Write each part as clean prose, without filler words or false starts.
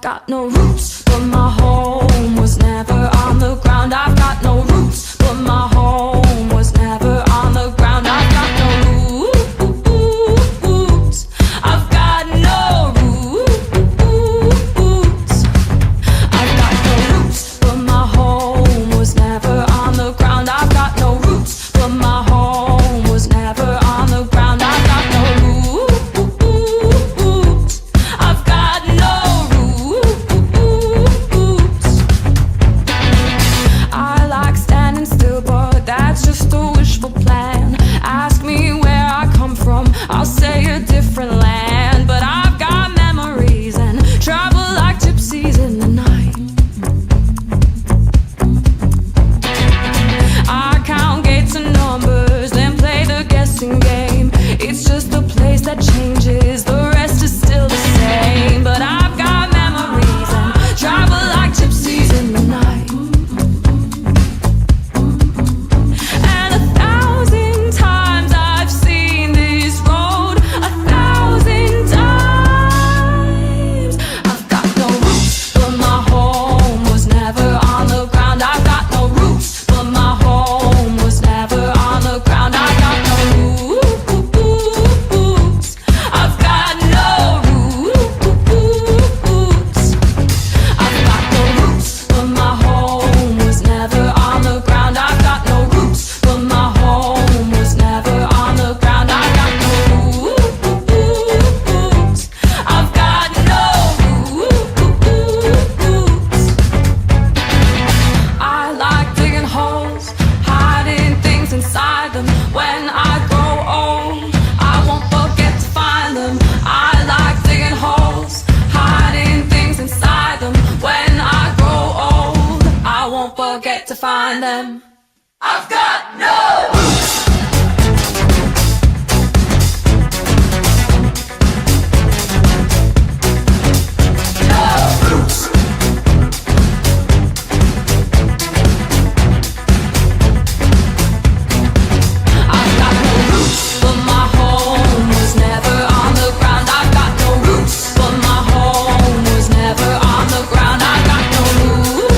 got no roots, but my home was never on the ground. I've got no roots, but my home was never on the ground. I've got no roots. I've got no roots. I've got no roots, but my home was never on the ground. I've got no roots, but my home was never on the ground. I've got no roots. I've got no roots. I like standing still, but that's just a wishful plan. Ask me where I come from, I'll say a different land. But I've got memories and travel like gypsies in the night. I count gates and numbers, then play the guessing game. It's just a place that changes, the rest is still the same. But I've got memories and travel like gypsies in the night. And 1,000 times I've seen this road, 1,000 times. I've got no roots, but my home was never on the ground. I've got no roots, but my home was never on the ground. I've got no roots. I've got no roots. I've got no roots, but my home was never on the ground. I've got no roots, but my home was never on the ground. I've got no roots. I've got no roots. I like digging holes, hiding things inside them. When I grow old, I won't forget to find them. I like digging holes, hiding things inside them. When I grow old, I won't forget to find them. I've got no roots. No roots. I've got no roots, but my home was never on the ground. I've got no roots, but my home was never on the ground. I've got no roots.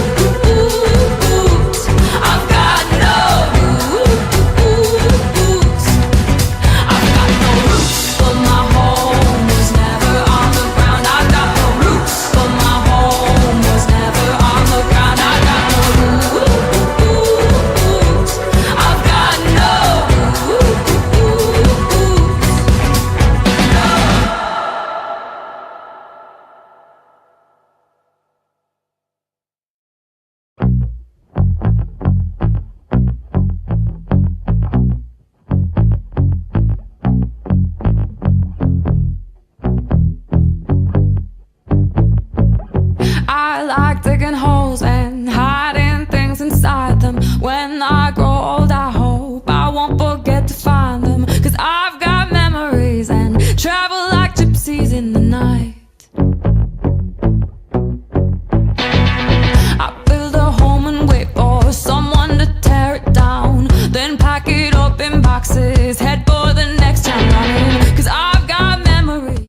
I've got no roots. I've got no roots, but my home was never on the ground. I've got no roots, but my home was never on the ground. I've got no roots. I've got no I like digging holes and hiding things inside them. When I grow old, I hope I won't forget to find them. 'Cause I've got memories and travel like gypsies in the night. I build a home and wait for someone to tear it down, then pack it up in boxes, head for the next town running. 'Cause I've got memories.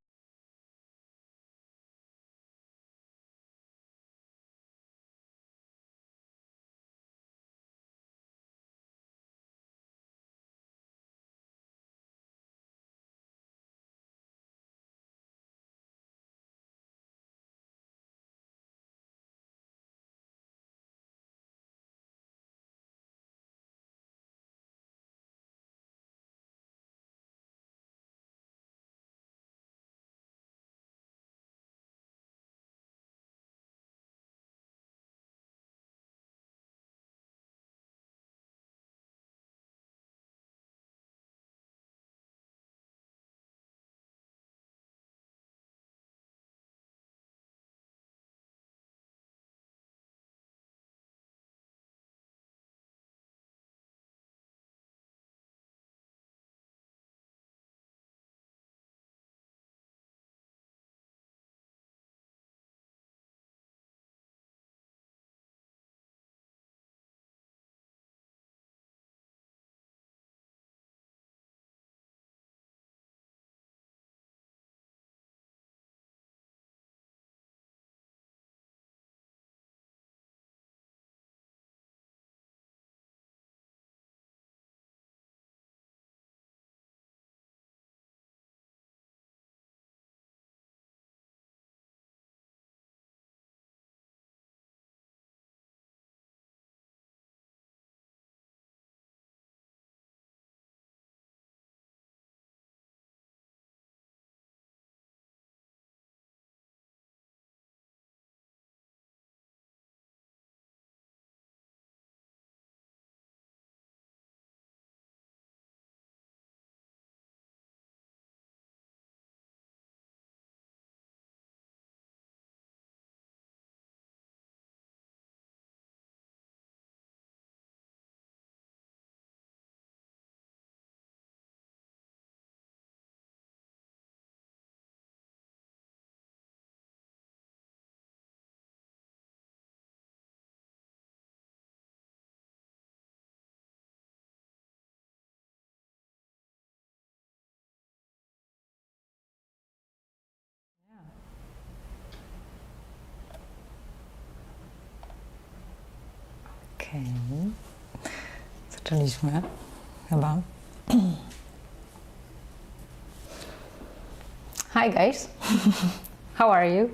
Okej. Zaczęliśmy chyba. Hi guys, how are you?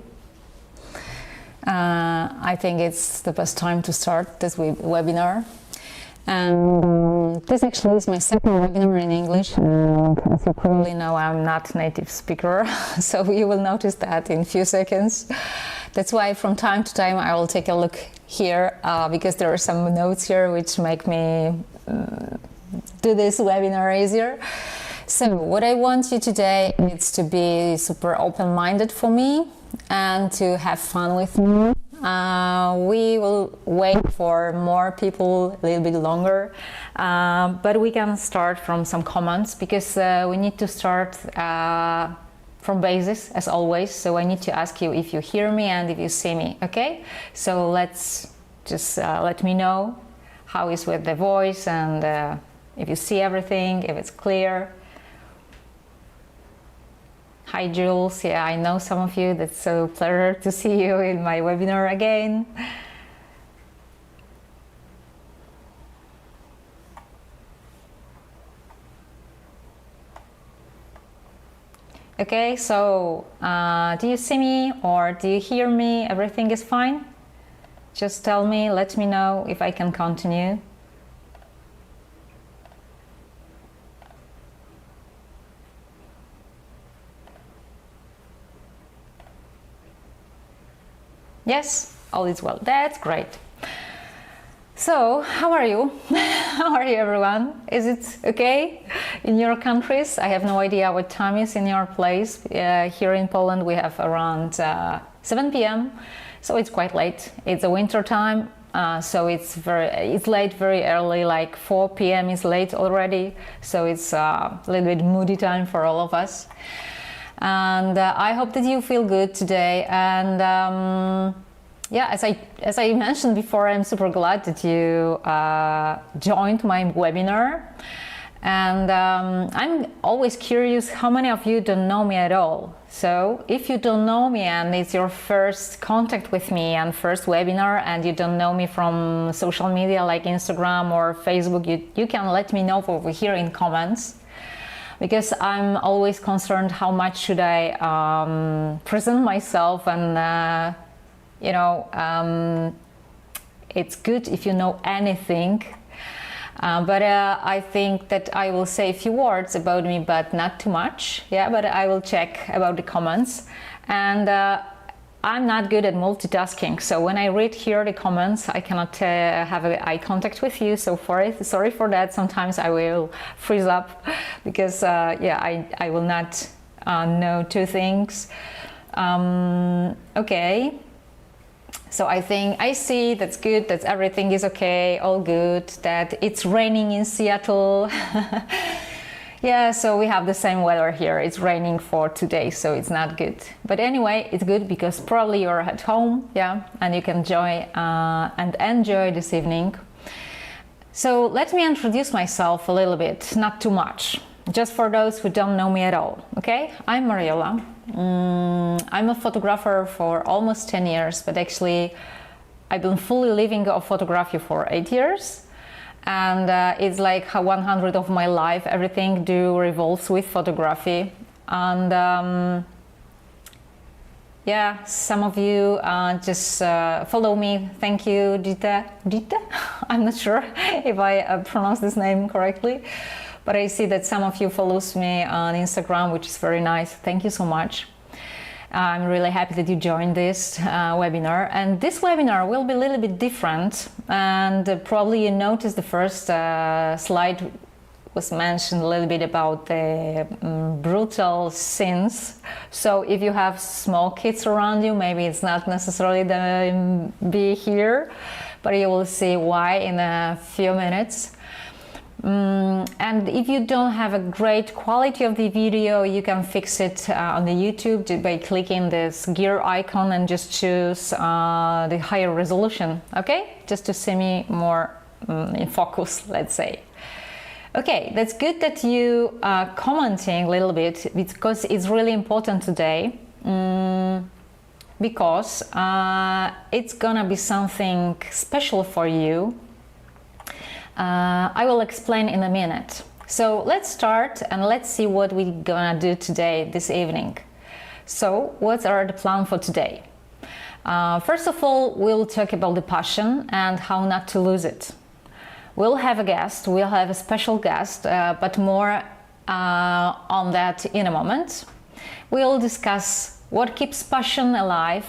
I think it's the best time to start this webinar. And this actually is my second webinar in English, and as you probably know, I'm not native speaker, so you will notice that in a few seconds. That's why from time to time I will take a look here, because there are some notes here which make me do this webinar easier. So what I want you today is to be super open-minded for me and to have fun with me. We will wait for more people a little bit longer, but we can start from some comments because we need to start from basis as always. So I need to ask you if you hear me and if you see me, okay? So let's just let me know how is with the voice and if you see everything, if it's clear. Hi Jules, yeah, I know some of you. That's so pleasure to see you in my webinar again. Okay, so do you see me or do you hear me? Everything is fine? Just tell me, let me know if I can continue. Yes, all is well. That's great. So, how are you? How are you, everyone? Is it okay in your countries? I have no idea what time is in your place. Here in Poland, we have around 7 p.m. So it's quite late. It's a winter time, so it's late very early. Like 4 p.m. is late already. So it's a little bit moody time for all of us. And I hope that you feel good today. And yeah, as I mentioned before, I'm super glad that you joined my webinar. And I'm always curious how many of you don't know me at all. So if you don't know me and it's your first contact with me and first webinar and you don't know me from social media like Instagram or Facebook, you can let me know over here in comments. Because I'm always concerned how much should I present myself, and you know, it's good if you know anything, but I think that I will say a few words about me, but not too much. Yeah, but I will check about the comments, and I'm not good at multitasking, so when I read here the comments, I cannot have eye contact with you, so sorry for that. Sometimes I will freeze up because yeah, I will not know two things. Okay, so I think I see that's good, that everything is okay, all good, that it's raining in Seattle. Yeah, so we have the same weather here. It's raining for 2 days, so it's not good. But anyway, it's good because probably you're at home, yeah, and you can enjoy this evening. So let me introduce myself a little bit, not too much, just for those who don't know me at all, okay? I'm Mariola. I'm a photographer for almost 10 years, but actually I've been fully living of photography for 8 years. And it's like 100 of my life, everything revolves with photography. And yeah, some of you just follow me. Thank you, Dita. I'm not sure if I pronounce this name correctly, but I see that some of you follows me on Instagram, which is very nice. Thank you so much. I'm really happy that you joined this webinar, and this webinar will be a little bit different, and probably you noticed the first slide was mentioned a little bit about the brutal scenes. So if you have small kids around you, maybe it's not necessarily be here, but you will see why in a few minutes. And if you don't have a great quality of the video, you can fix it on the YouTube by clicking this gear icon and just choose the higher resolution, okay? Just to see me more in focus, let's say. Okay, that's good that you are commenting a little bit, because it's really important today, because it's gonna be something special for you I will explain in a minute. So let's start and let's see what we're gonna do today, this evening. So what are the plans for today? First of all, we'll talk about the passion and how not to lose it. We'll have a guest, we'll have a special guest, but more on that in a moment. We'll discuss what keeps passion alive,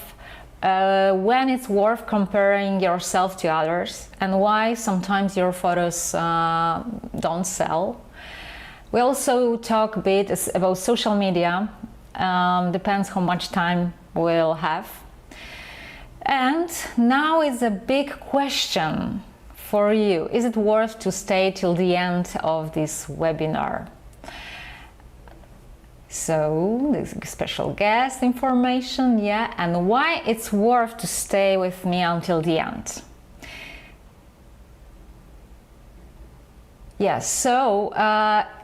when it's worth comparing yourself to others, and why sometimes your photos don't sell. We also talk a bit about social media, depends how much time we'll have. And now is a big question for you. Is it worth to stay till the end of this webinar? So, this special guest information, yeah, and why it's worth to stay with me until the end. Yes, so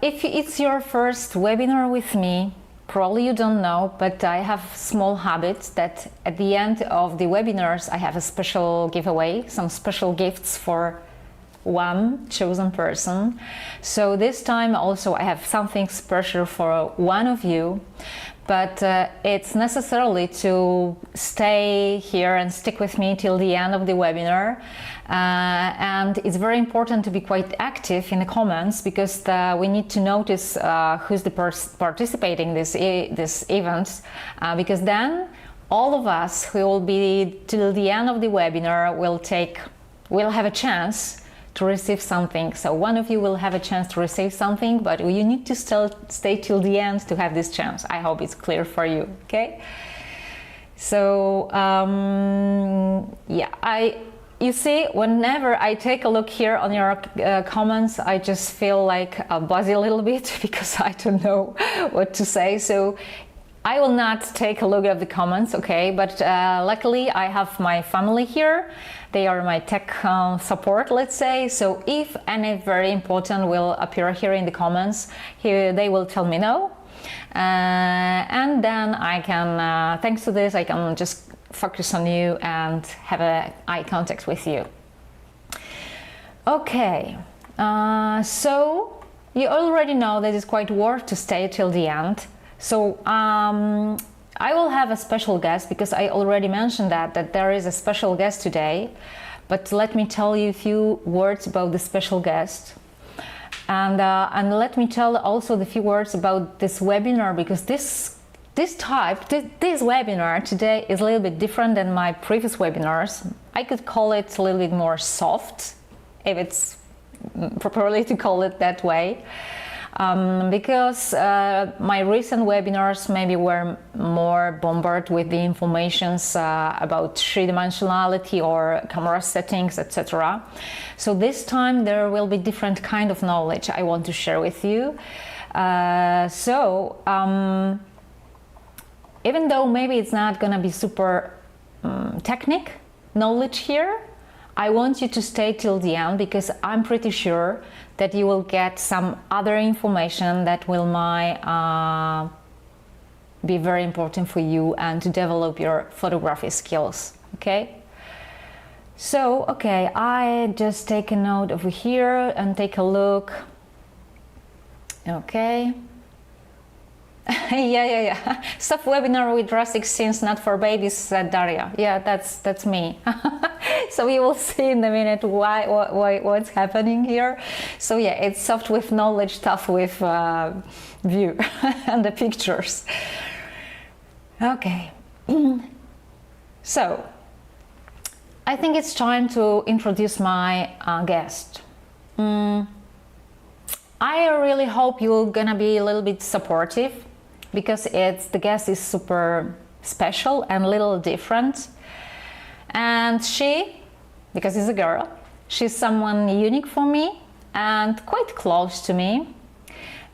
if it's your first webinar with me, probably you don't know, but I have small habits that at the end of the webinars I have a special giveaway, some special gifts for one chosen person. So this time also I have something special for one of you, but it's necessarily to stay here and stick with me till the end of the webinar. And it's very important to be quite active in the comments, because we need to notice who's the participating this event, because then all of us who will be till the end of the webinar will have a chance to receive something. So one of you will have a chance to receive something, but you need to still stay till the end to have this chance. I hope it's clear for you, okay? So yeah, you see, whenever I take a look here on your comments, I just feel like buzzy a little bit because I don't know what to say. So I will not take a look at the comments, okay? But luckily I have my family here. They are my tech support, let's say. So if any very important will appear here in the comments, they will tell me no. And then I can, thanks to this, I can just focus on you and have an eye contact with you. Okay, so you already know that it's quite worth to stay till the end. So I will have a special guest, because I already mentioned that there is a special guest today. But let me tell you a few words about the special guest. And let me tell also the few words about this webinar, because this webinar today is a little bit different than my previous webinars. I could call it a little bit more soft, if it's properly to call it that way. Because my recent webinars maybe were more bombarded with the informations about three-dimensionality or camera settings, etc. So this time there will be different kind of knowledge I want to share with you. Even though maybe it's not gonna be super technical knowledge here, I want you to stay till the end, because I'm pretty sure that you will get some other information that will be very important for you and to develop your photography skills, okay? So, okay, I just take a note over here and take a look. Okay. yeah. Stop webinar with drastic scenes not for babies, said Daria. Yeah, that's me. So you will see in a minute what's happening here. So yeah, it's soft with knowledge, tough with view and the pictures. Okay. So I think it's time to introduce my guest. I really hope you're gonna be a little bit supportive, because the guest is super special and a little different. And she, because it's a girl, she's someone unique for me and quite close to me.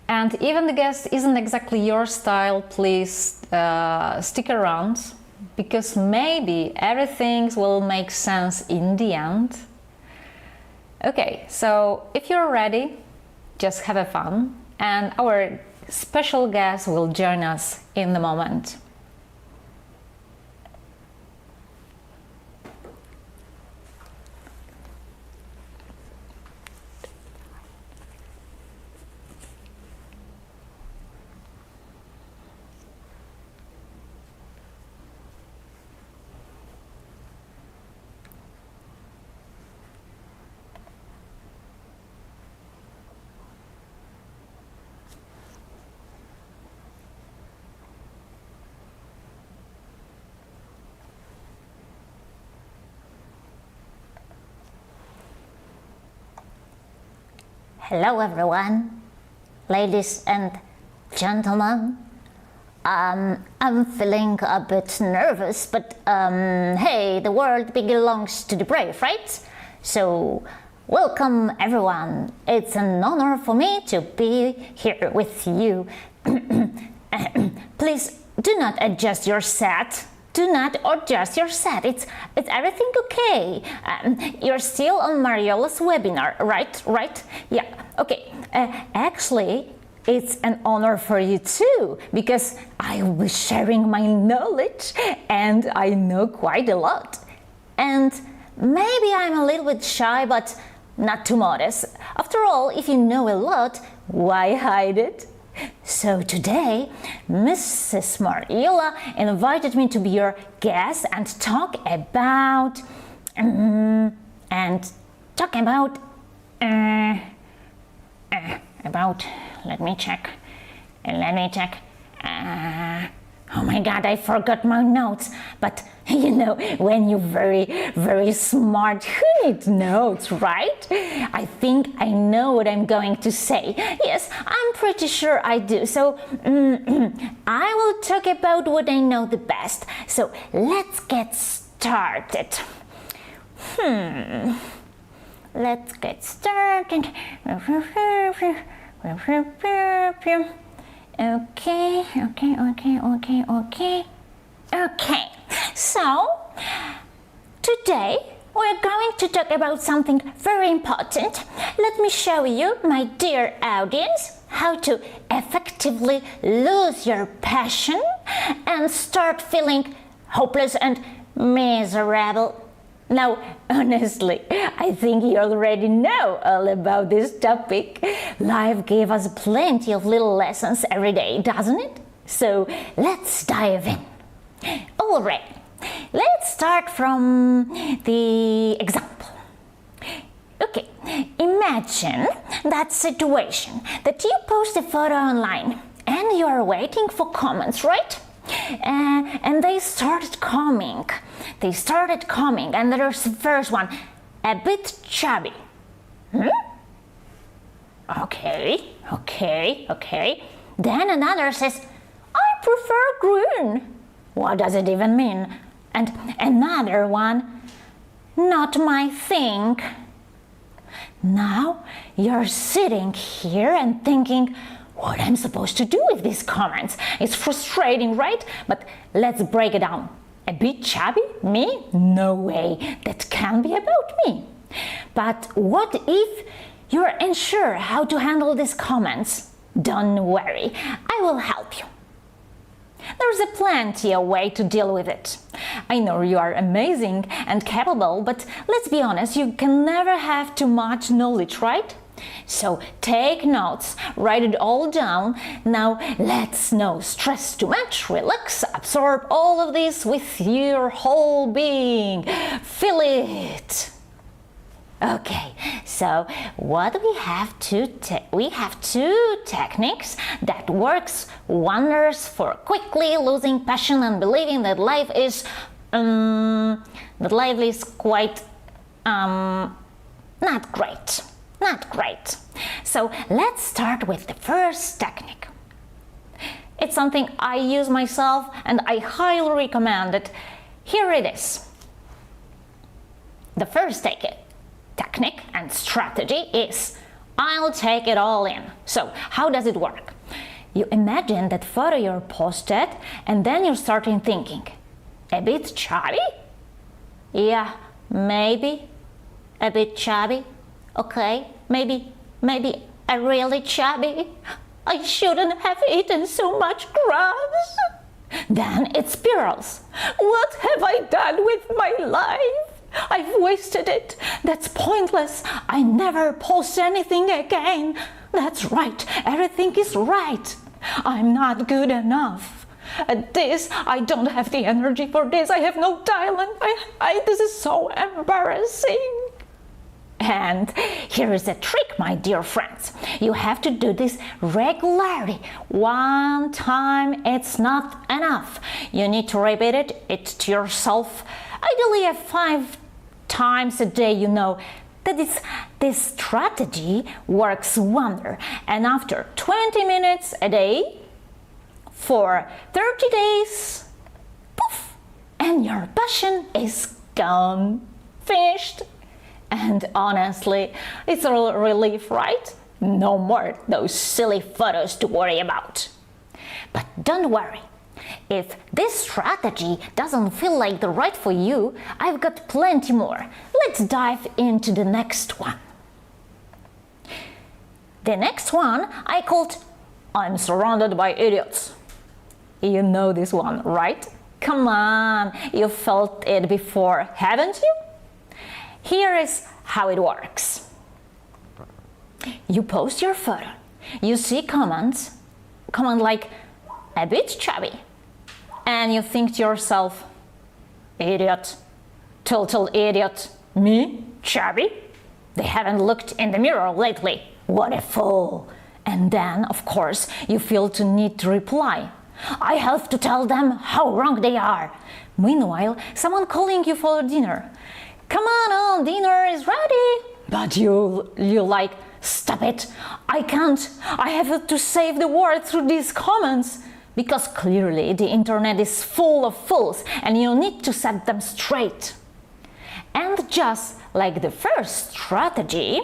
And even the guest isn't exactly your style, please stick around, because maybe everything will make sense in the end. Okay, so if you're ready, just have a fun, and our special guest will join us in the moment. Hello everyone, ladies and gentlemen. I'm feeling a bit nervous, but hey, the world belongs to the brave, right? So, welcome everyone. It's an honor for me to be here with you. Please do not adjust your set. Do not adjust your set. It's everything okay. You're still on Mariola's webinar, right? Yeah. Okay. Actually, it's an honor for you too, because I will be sharing my knowledge, and I know quite a lot. And maybe I'm a little bit shy, but not too modest. After all, if you know a lot, why hide it? So today, Mrs. Mariola invited me to be your guest and talk about let me check. Oh my God, I forgot my notes. But you know, when you're very smart, who needs notes, right? I think I know what I'm going to say. Yes, I'm pretty sure I do. So I will talk about what I know the best. So let's get started. Let's get started. Okay, so today we're going to talk about something very important. Let me show you, my dear audience, how to effectively lose your passion and start feeling hopeless and miserable. Now, honestly, I think you already know all about this topic. Life gave us plenty of little lessons every day, doesn't it? So let's dive in. Alright, let's start from the example. Okay, imagine that situation that you post a photo online and you are waiting for comments, right? And they started coming, and there's the first one, a bit chubby. Okay. Then another says, I prefer green. What does it even mean? And another one, not my thing. Now you're sitting here and thinking, what I'm supposed to do with these comments? It's frustrating, right? But let's break it down. A bit chubby? Me? No way. That can't be about me. But what if you're unsure how to handle these comments? Don't worry, I will help you. There's a plenty of way to deal with it. I know you are amazing and capable, but let's be honest, you can never have too much knowledge, right? So take notes, write it all down. Now let's not stress too much, relax, absorb all of this with your whole being. Feel it. Okay, so what we have we have two techniques that works wonders for quickly losing passion and believing that life is quite not great. So let's start with the first technique. It's something I use myself and I highly recommend it. Here it is. The first technique and strategy is I'll take it all in. So how does it work? You imagine that photo you're posted and then you're starting thinking, a bit chubby? Yeah, maybe a bit chubby. Okay, maybe a really chubby. I shouldn't have eaten so much grass. Then it spirals. What have I done with my life? I've wasted it. That's pointless. I never post anything again. That's right. Everything is right. I'm not good enough. This, I don't have the energy for this. I have no talent. This is so embarrassing. And here is a trick, my dear friends. You have to do this regularly. One time it's not enough. You need to repeat it to yourself, ideally 5 times a day, that this strategy works wonder, and after 20 minutes a day for 30 days, poof, and your passion is gone, finished. And honestly, it's a relief, right? No more those silly photos to worry about. But don't worry, if this strategy doesn't feel like the right for you, I've got plenty more. Let's dive into the next one. The next one I called I'm surrounded by idiots. You know this one, right? Come on, you felt it before, haven't you? Here is how it works. You post your photo, you see comment like a bit chubby, and you think to yourself, idiot, total idiot, me, chubby? They haven't looked in the mirror lately, what a fool. And then, of course, you feel the need to reply. I have to tell them how wrong they are. Meanwhile, someone calling you for dinner. Come on, dinner is ready. But you like, stop it. I can't. I have to save the world through these comments. Because clearly the internet is full of fools and you need to set them straight. And just like the first strategy,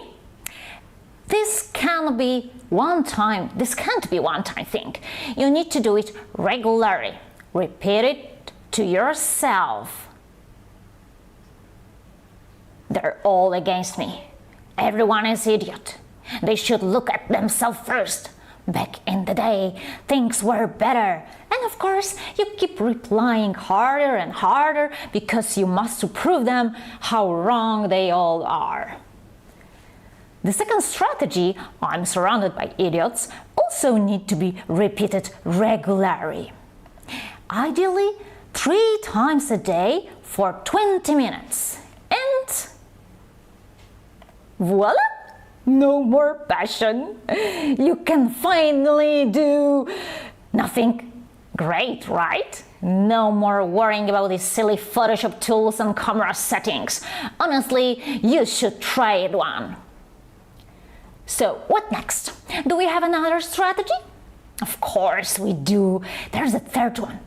this can't be one time thing. You need to do it regularly. Repeat it to yourself. They're all against me. Everyone is idiot. They should look at themselves first. Back in the day, things were better. And of course, you keep replying harder and harder because you must prove them how wrong they all are. The second strategy, I'm surrounded by idiots, also need to be repeated regularly. Ideally, 3 times a day for 20 minutes. And voila! No more passion. You can finally do nothing. Great, right? No more worrying about these silly Photoshop tools and camera settings. Honestly, you should try it one. So, what next? Do we have another strategy? Of course we do. There's a third one.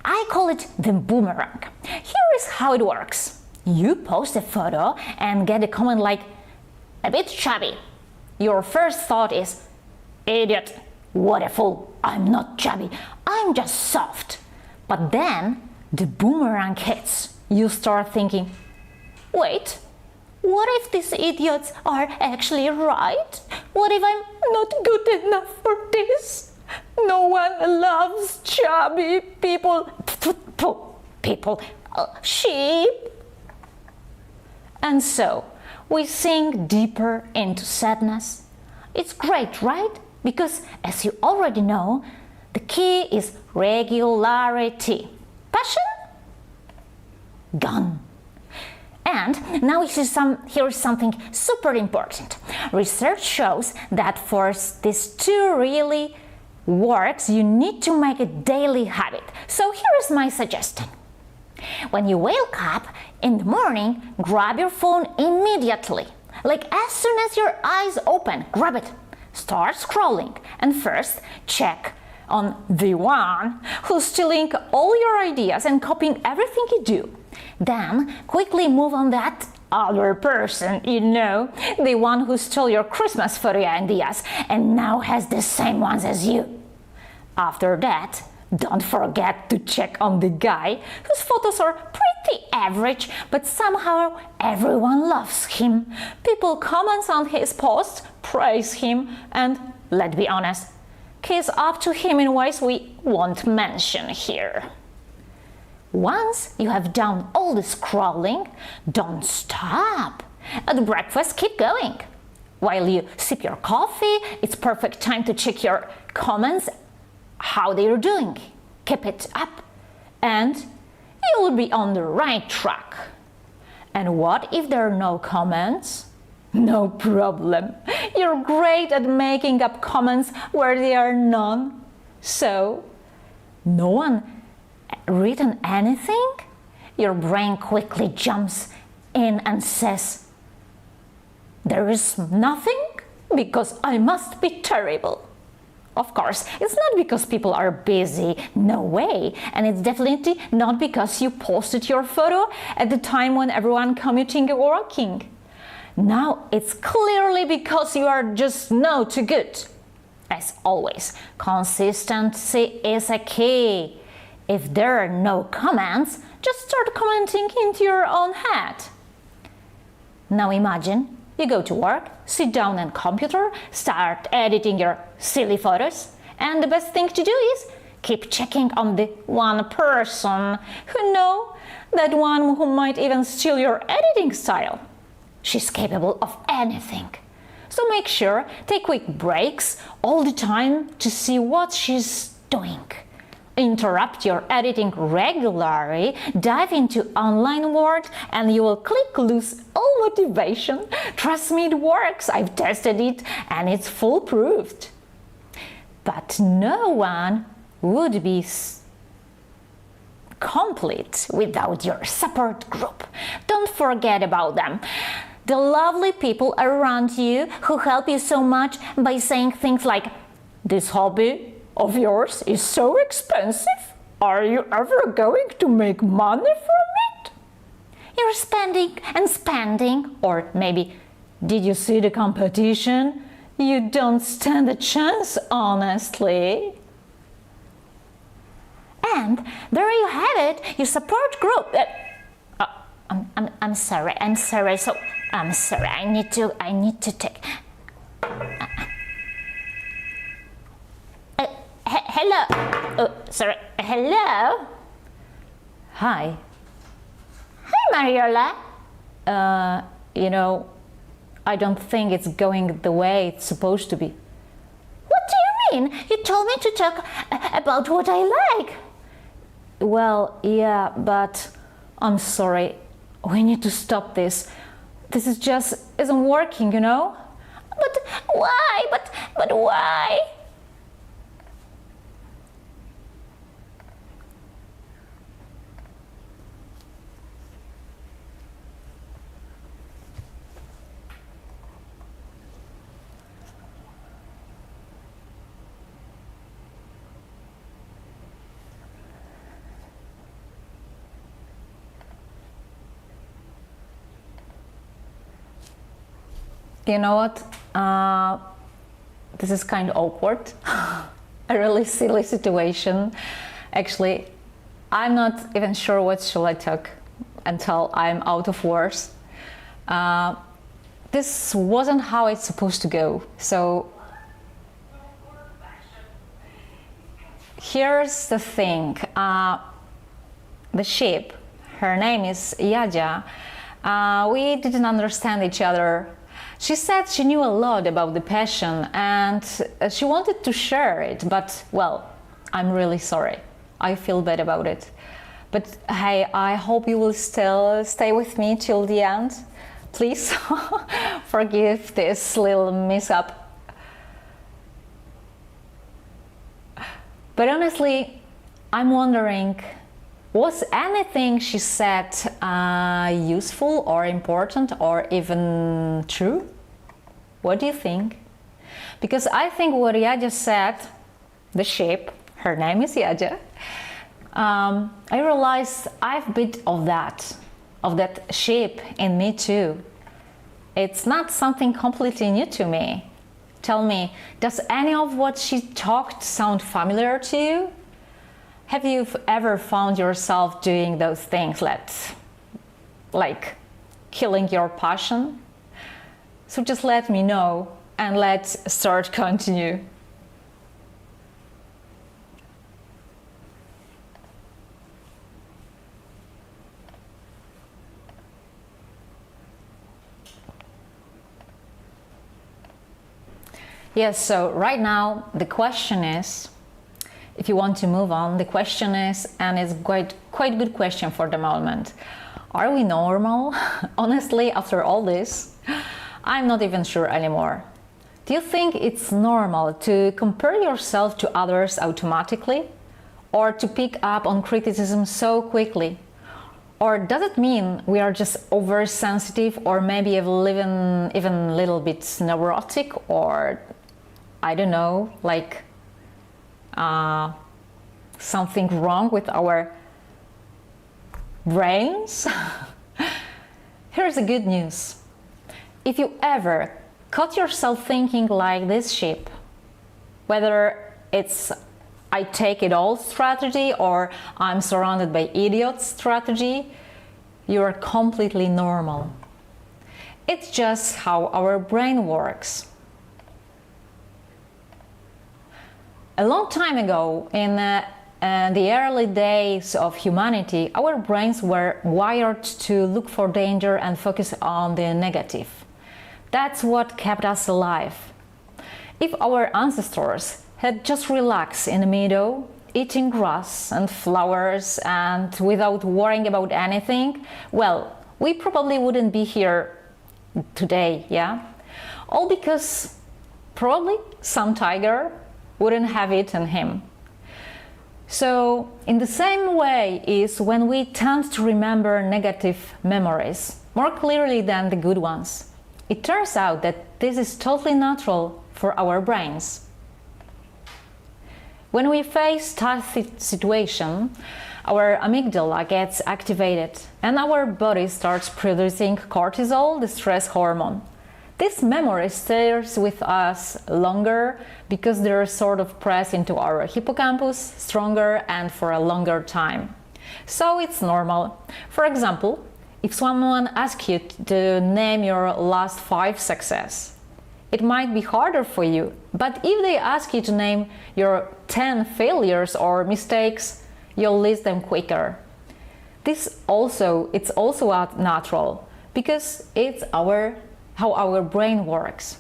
I call it the boomerang. Here is how it works. You post a photo and get a comment like, a bit chubby. Your first thought is, idiot, what a fool, I'm not chubby, I'm just soft. But then the boomerang hits. You start thinking, wait, what if these idiots are actually right? What if I'm not good enough for this? No one loves chubby people. Sheep. And so, we sink deeper into sadness. It's great, right? Because as you already know, the key is regularity. Passion? Gone. And now here's something super important. Research shows that for these two really works, you need to make a daily habit. So here is my suggestion. When you wake up in the morning, grab your phone immediately. Like as soon as your eyes open, grab it. Start scrolling and first check on the one who's stealing all your ideas and copying everything you do. Then quickly move on that other person, the one who stole your Christmas photo ideas and now has the same ones as you. After that, don't forget to check on the guy whose photos are pretty average, but somehow everyone loves him. People comment on his posts, praise him, and, let's be honest, kiss up to him in ways we won't mention here. Once you have done all the scrolling, don't stop. At breakfast, keep going. While you sip your coffee, it's perfect time to check your comments, how they're doing. Keep it up and you'll be on the right track. And what if there are no comments? No problem. You're great at making up comments where there are none. So, no one written anything? Your brain quickly jumps in and says, There is nothing because I must be terrible. Of course, it's not because people are busy, no way. And it's definitely not because you posted your photo at the time when everyone commuting or working. Now it's clearly because you are just no too good. As always, consistency is a key. If there are no comments, just start commenting into your own head. Now imagine you go to work, sit down on computer, start editing your silly photos, and the best thing to do is keep checking on the one person who know that one who might even steal your editing style. She's capable of anything. So make sure take quick breaks all the time to see what she's doing. Interrupt your editing regularly, dive into online world, and you will quickly lose all motivation. Trust me, it works. I've tested it and it's foolproof. But no one would be complete without your support group. Don't forget about them. The lovely people around you who help you so much by saying things like, "This hobby of yours is so expensive. Are you ever going to make money from it? You're spending and spending." Or maybe, "Did you see the competition? You don't stand a chance, honestly." And there you have it, your support group. I'm sorry. So I'm sorry. I need to take. Hello. Sorry. Hello. Hi. Hi, Mariola. I don't think it's going the way it's supposed to be. What do you mean? You told me to talk about what I like. Well, yeah, but I'm sorry. We need to stop this. This is just isn't working, you know? But why? But why? You know what? This is kind of awkward. A really silly situation. Actually, I'm not even sure what shall I talk until I'm out of words. This wasn't how it's supposed to go. So here's the thing. The sheep, her name is Yadzia. We didn't understand each other. She said she knew a lot about the passion and she wanted to share it, but well, I'm really sorry. I feel bad about it. But hey, I hope you will still stay with me till the end. Please forgive this little mishap. But honestly, I'm wondering, was anything she said useful or important or even true? What do you think? Because I think what Yadzia said, the sheep, her name is Yadzia, I realized I've a bit of that sheep in me too. It's not something completely new to me. Tell me, does any of what she talked sound familiar to you? Have you ever found yourself doing those things like killing your passion? So just let me know and let's continue. Yes, so right now the question is, if you want to move on, the question is, and it's quite a good question for the moment, are we normal? Honestly, after all this, I'm not even sure anymore. Do you think it's normal to compare yourself to others automatically? Or to pick up on criticism so quickly? Or does it mean we are just oversensitive, or maybe even a little bit neurotic, or I don't know, like something wrong with our brains? Here's the good news. If you ever caught yourself thinking like this sheep, whether it's I take it all strategy or I'm surrounded by idiots strategy, you are completely normal. It's just how our brain works. A long time ago, in the early days of humanity, our brains were wired to look for danger and focus on the negative. That's what kept us alive. If our ancestors had just relaxed in the meadow, eating grass and flowers and without worrying about anything, well, we probably wouldn't be here today, yeah? All because probably some tiger wouldn't have eaten him. So, in the same way is when we tend to remember negative memories more clearly than the good ones. It turns out that this is totally natural for our brains. When we face tough situation, our amygdala gets activated and our body starts producing cortisol, the stress hormone. This memory stays with us longer because they're sort of pressed into our hippocampus stronger and for a longer time. So it's normal. For example, if someone asks you to name your last 5 successes, it might be harder for you, but if they ask you to name your 10 failures or mistakes, you'll list them quicker. It's also natural because it's how our brain works.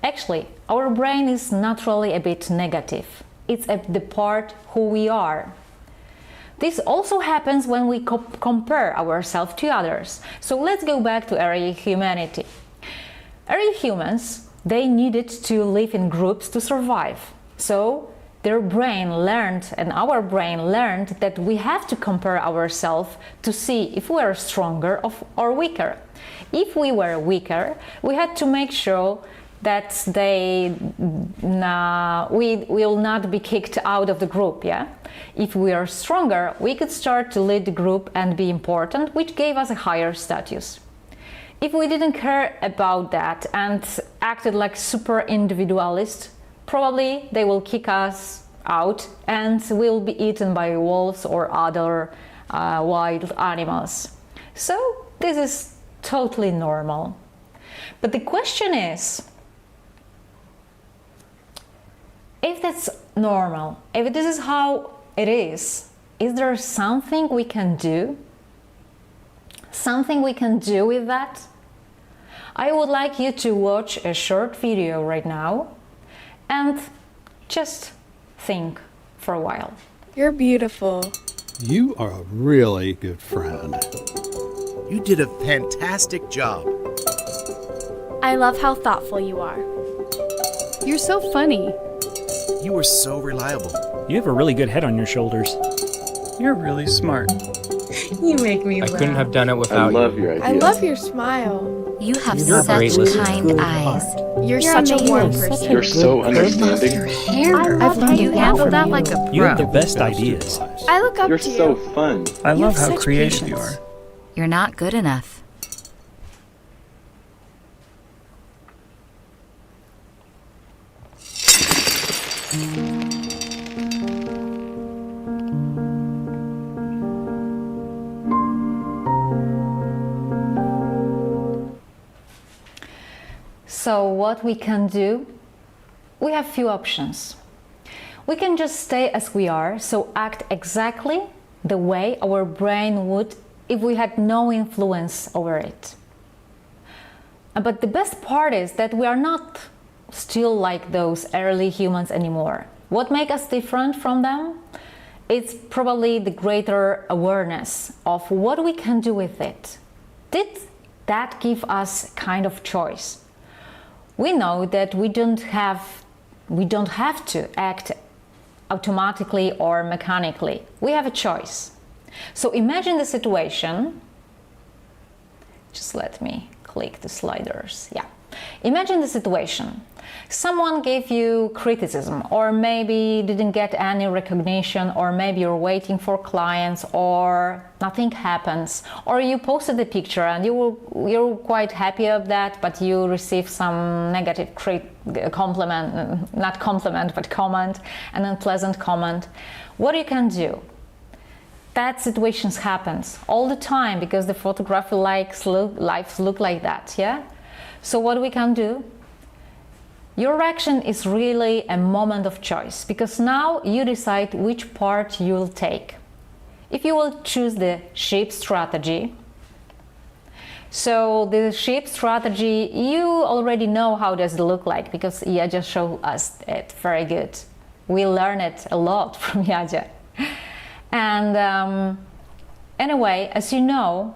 Actually, our brain is naturally a bit negative. It's the part who we are. This also happens when we compare ourselves to others. So let's go back to early humanity. Early humans, they needed to live in groups to survive. So their brain learned, and our brain learned, that we have to compare ourselves to see if we are stronger or weaker. If we were weaker, we had to make sure that we will not be kicked out of the group, yeah? If we are stronger, we could start to lead the group and be important, which gave us a higher status. If we didn't care about that and acted like super individualists, probably they will kick us out and we'll be eaten by wolves or other wild animals. So this is totally normal. But the question is, if that's normal, if this is how it is there something we can do? Something we can do with that? I would like you to watch a short video right now and just think for a while. You're beautiful. You are a really good friend. You did a fantastic job. I love how thoughtful you are. You're so funny. You were so reliable. You have a really good head on your shoulders. You're really smart. You make me I laugh. couldn't have done it without you. I love your ideas. I love your smile. You have You're a such great listener. kind eyes. You're such a warm person. You're so understanding. Your hair. I've learned You a lot handle from that you. like a You have the pro. best ideas. I look up You're to you. so fun. I You love have how such creative you patience. are. You're not good enough. So what we can do? We have few options. We can just stay as we are, so act exactly the way our brain would if we had no influence over it. But the best part is that we are not still like those early humans anymore. What makes us different from them? It's probably the greater awareness of what we can do with it. Did that give us kind of choice? We know that we don't have to act automatically or mechanically. We have a choice. So imagine the situation. Just let me click the sliders. Yeah. Imagine the situation. Someone gave you criticism, or maybe didn't get any recognition, or maybe you're waiting for clients, or nothing happens, or you posted a picture and you're quite happy of that, but you receive some negative compliment, not compliment, but comment, an unpleasant comment. What you can do? That situations happens all the time because the photography lives look like that, yeah? So what we can do? Your action is really a moment of choice, because now you decide which part you'll take. If you will choose the sheep strategy, so the sheep strategy, you already know how does it look like, because Ia just showed us it very good. We learn it a lot from Yaja. And anyway, as you know,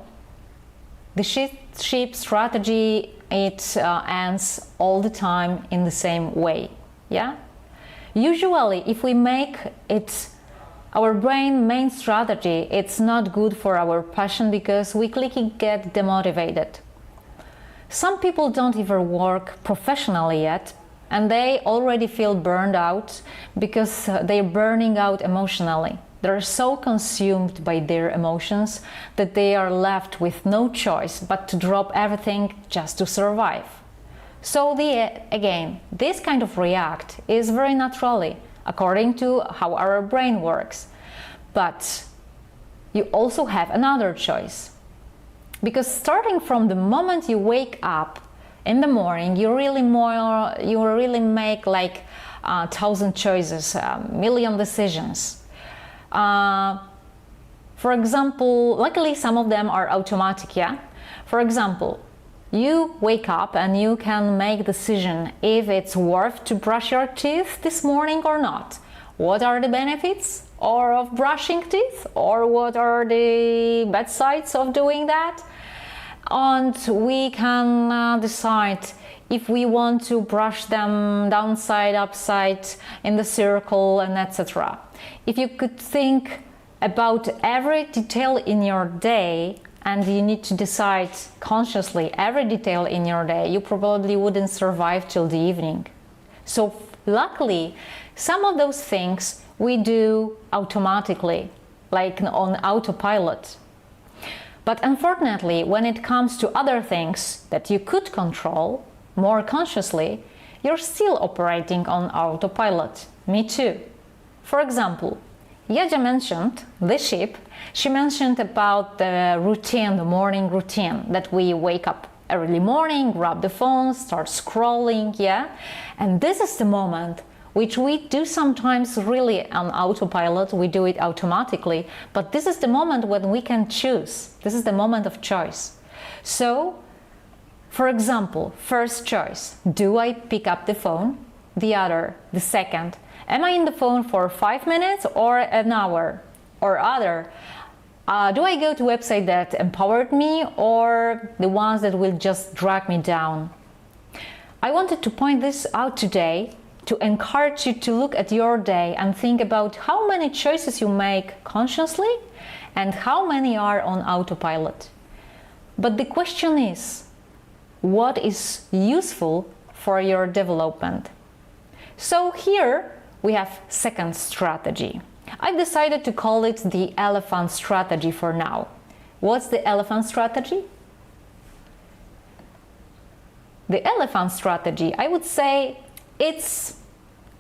the sheep strategy, it ends all the time in the same way, yeah? Usually, if we make it our brain main strategy, it's not good for our passion because we quickly get demotivated. Some people don't even work professionally yet, and they already feel burned out because they're burning out emotionally. They're so consumed by their emotions that they are left with no choice but to drop everything just to survive. So again, this kind of react is very naturally according to how our brain works. But you also have another choice. Because starting from the moment you wake up in the morning, you really make like 1,000 choices, million decisions. For example, luckily some of them are automatic, yeah? For example, you wake up and you can make decision if it's worth to brush your teeth this morning or not. What are the benefits of brushing teeth, or what are the bad sides of doing that? And we can decide if we want to brush them downside, upside, in the circle, and etc. If you could think about every detail in your day, and you need to decide consciously every detail in your day, you probably wouldn't survive till the evening. So luckily, some of those things we do automatically, like on autopilot. But unfortunately, when it comes to other things that you could control more consciously, you're still operating on autopilot. Me too. For example, Yaja mentioned the sheep. She mentioned about the routine, the morning routine, that we wake up early morning, grab the phone, start scrolling, yeah? And this is the moment which we do sometimes really on autopilot, we do it automatically, but this is the moment when we can choose. This is the moment of choice. So, for example, first choice, do I pick up the phone? The second, am I in the phone for 5 minutes or an hour? Or other, do I go to a website that empowered me or the ones that will just drag me down? I wanted to point this out today to encourage you to look at your day and think about how many choices you make consciously and how many are on autopilot. But the question is, what is useful for your development? So here we have second strategy. I've decided to call it the elephant strategy for now. What's the elephant strategy? The elephant strategy, I would say, it's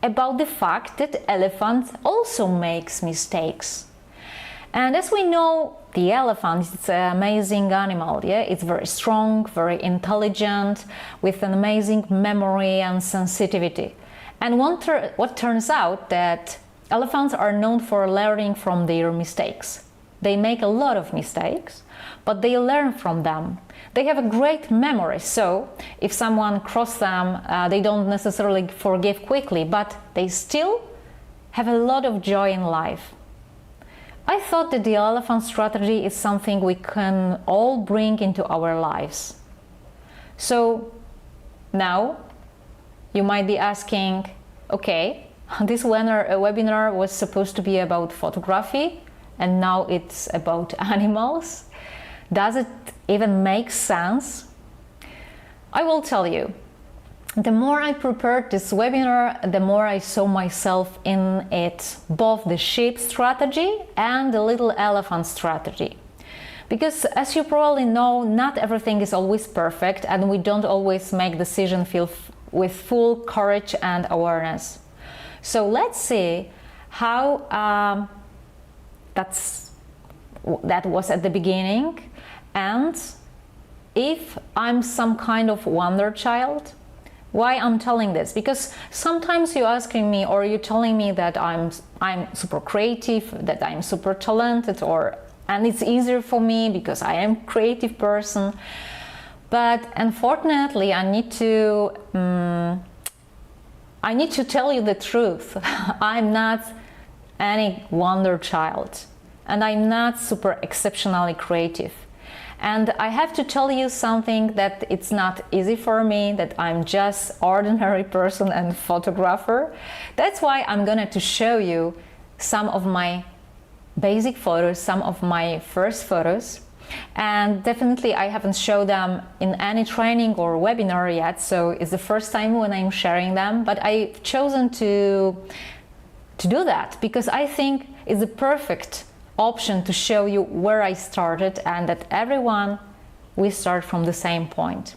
about the fact that elephant also makes mistakes. And as we know, the elephant is an amazing animal, yeah? It's very strong, very intelligent, with an amazing memory and sensitivity. And what turns out that elephants are known for learning from their mistakes. They make a lot of mistakes, but they learn from them. They have a great memory, so if someone crosses them, they don't necessarily forgive quickly, but they still have a lot of joy in life. I thought that the elephant strategy is something we can all bring into our lives. So now you might be asking, okay, this webinar was supposed to be about photography, and now it's about animals? Does it even make sense? I will tell you. The more I prepared this webinar, the more I saw myself in it, both the sheep strategy and the little elephant strategy. Because as you probably know, not everything is always perfect, and we don't always make decisions with full courage and awareness. So let's see how that was at the beginning, and if I'm some kind of wonder child. Why I'm telling this? Because sometimes you're asking me, or you're telling me that I'm super creative, that I'm super talented, and it's easier for me because I am a creative person. But unfortunately, I need to tell you the truth. I'm not any wonder child, and I'm not super exceptionally creative. And I have to tell you something, that it's not easy for me, that I'm just ordinary person and photographer. That's why I'm going to show you some of my basic photos, some of my first photos. And definitely I haven't showed them in any training or webinar yet, so it's the first time when I'm sharing them. But I've chosen to do that because I think it's the perfect option to show you where I started, and that everyone, we start from the same point.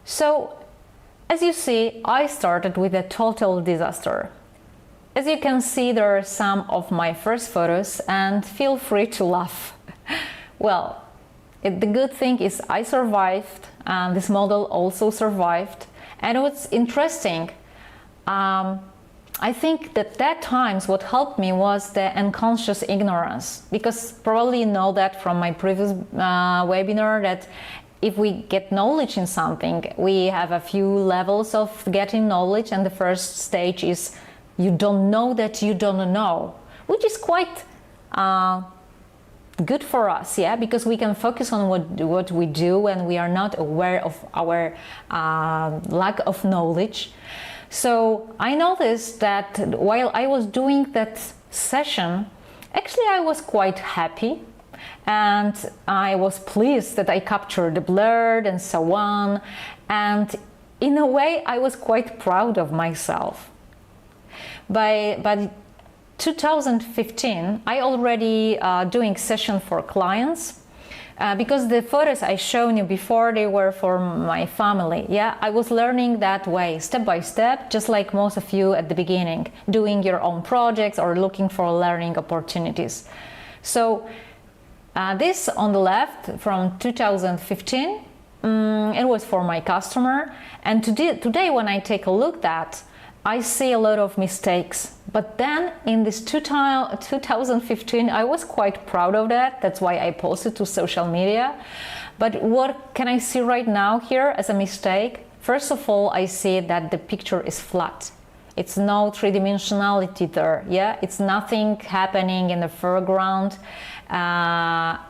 So as you see, I started with a total disaster. As you can see, there are some of my first photos, and feel free to laugh. Well, the good thing is I survived, and this model also survived. And what's interesting, I think that times what helped me was the unconscious ignorance, because probably you know that from my previous webinar, that if we get knowledge in something, we have a few levels of getting knowledge, and the first stage is you don't know that you don't know, which is quite good for us, yeah, because we can focus on what we do when we are not aware of our lack of knowledge. So I noticed that while I was doing that session, actually I was quite happy, and I was pleased that I captured the blur and so on, and in a way I was quite proud of myself. By 2015 I already doing session for clients, because the photos I shown you before, they were for my family. Yeah, I was learning that way, step by step, just like most of you at the beginning, doing your own projects or looking for learning opportunities. So this on the left from 2015, it was for my customer, and today when I take a look at that, I see a lot of mistakes. But then in this 2015, I was quite proud of that. That's why I posted to social media. But what can I see right now here as a mistake? First of all, I see that the picture is flat. It's no three-dimensionality there. Yeah, it's nothing happening in the foreground.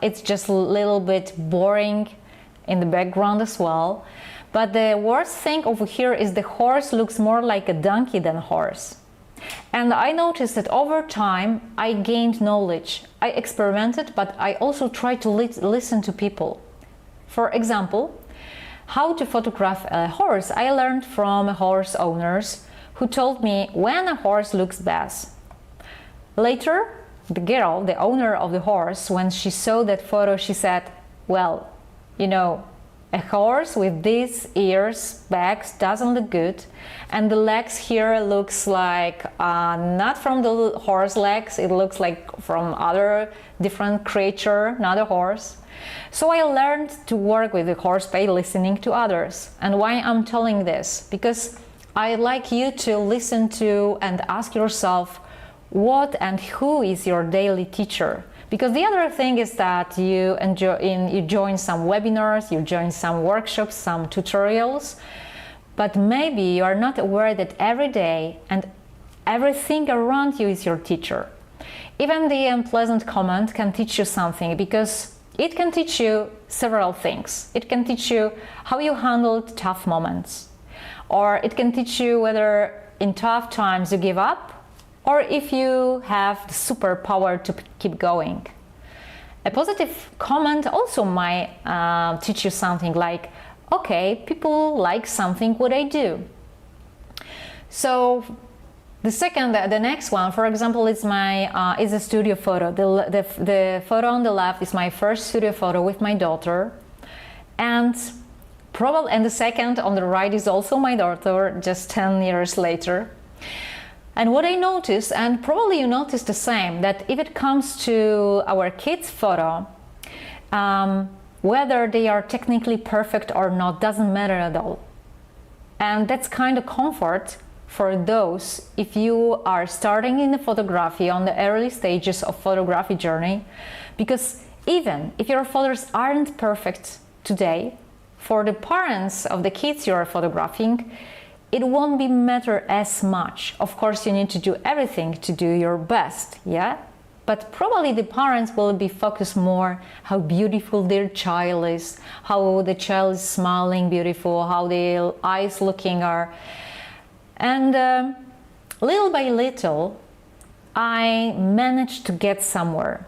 It's just a little bit boring in the background as well. But the worst thing over here is the horse looks more like a donkey than a horse. And I noticed that over time I gained knowledge. I experimented, but I also tried to listen to people. For example, how to photograph a horse. I learned from horse owners who told me when a horse looks best. Later, the girl, the owner of the horse, when she saw that photo, she said, well, you know, a horse with these ears, backs, doesn't look good, and the legs here looks like not from the horse legs, it looks like from other different creature, not a horse. So I learned to work with the horse by listening to others. And why I'm telling this? Because I'd like you to listen to and ask yourself what and who is your daily teacher. Because the other thing is that you join some webinars, you join some workshops, some tutorials, but maybe you are not aware that every day and everything around you is your teacher. Even the unpleasant comment can teach you something, because it can teach you several things. It can teach you how you handled tough moments, or it can teach you whether in tough times you give up or if you have the superpower to keep going. A positive comment also might teach you something like, okay, people like something what I do. So the next one, for example, is a studio photo. The photo on the left is my first studio photo with my daughter, and the second on the right is also my daughter, just 10 years later. And what I noticed, and probably you noticed the same, that if it comes to our kids' photo, whether they are technically perfect or not doesn't matter at all. And that's kind of comfort for those if you are starting in the photography on the early stages of photography journey, because even if your photos aren't perfect today, for the parents of the kids you are photographing, it won't be matter as much. Of course, you need to do everything to do your best, yeah? But probably the parents will be focused more how beautiful their child is, how the child is smiling beautiful, how their eyes looking are. And little by little, I managed to get somewhere.